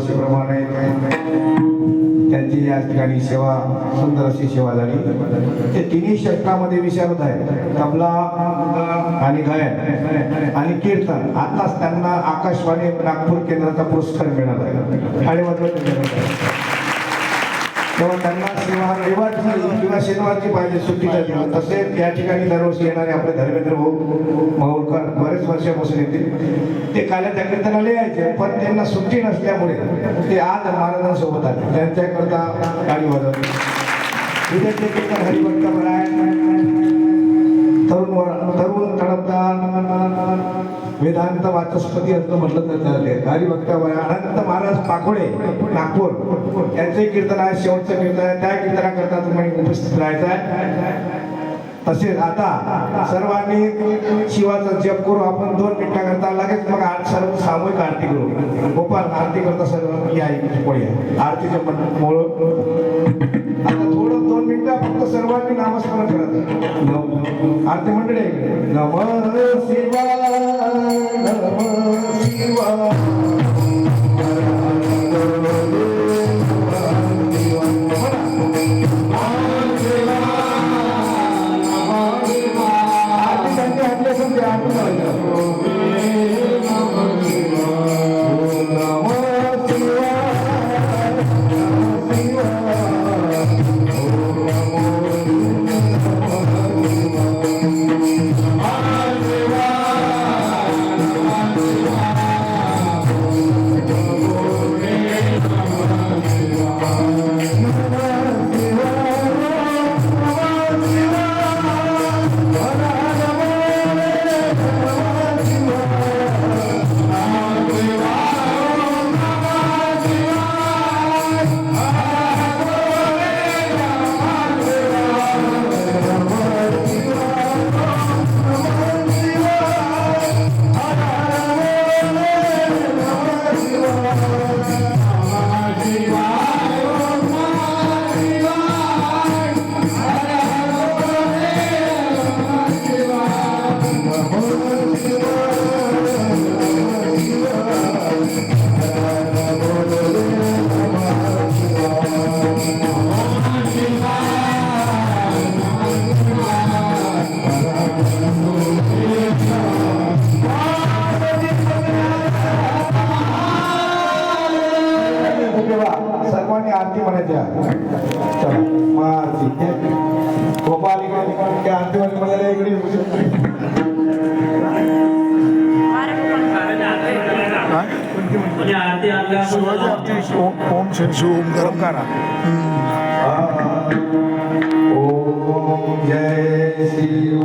दरवर्षीप्रमाणे त्यांची या ठिकाणी सेवा, सुंदर अशी सेवा झाली. ते तिन्ही क्षेत्रामध्ये विशारद आहे, तबला आणि गायन आणि कीर्तन. आताच त्यांना आकाशवाणी नागपूर केंद्राचा पुरस्कार मिळाला आहे. आणि तेव्हा त्यांना सेवा रविवारची किंवा शनिवारची पाहिजे, सुट्टीचा दिवस. तसेच या ठिकाणी दरवर्षी येणारे आपले धर्मेंद्र भाऊ माहुरकर बरेच वर्षापासून येतील. ते काल्याच्या कीर्तनाला यायचे, पण त्यांना सुट्टी नसल्यामुळे ते आज महाराजांसोबत आले. त्यांच्याकरता गाडी वाजवली. उद्याचे कीर्तन हरिभक्त म्हणाय, तरुण तडपदार वेदांत वाचस्पती असं म्हटलं तर चालते. हरिभक्त अनंत महाराज पाकोडे नागपूर यांचे कीर्तन आहे, शेवटचं कीर्तन आहे. त्या कीर्तनाकरता तुम्ही उपस्थित राहायचं आहे. तसेच आता सर्वांनी शिवाचा जप करू. आपण 2 मिनिटाकरता लगेच मग सर्व सामूहिक आरती करू. गोपाल आरती करता सर्व या पुढे आरतीच्या मुळे आता थोडं 2 मिनिटं फक्त सर्वांनी नामस्मरण करत आरती मंडळी. नमः शिवाय नमः शिवाय सर्वांनी आरती म्हणायच्या. गोपाल त्या आरतीमध्ये म्हणायला इकडे ओम शनी शिवम गरम करा. ओम जय शिव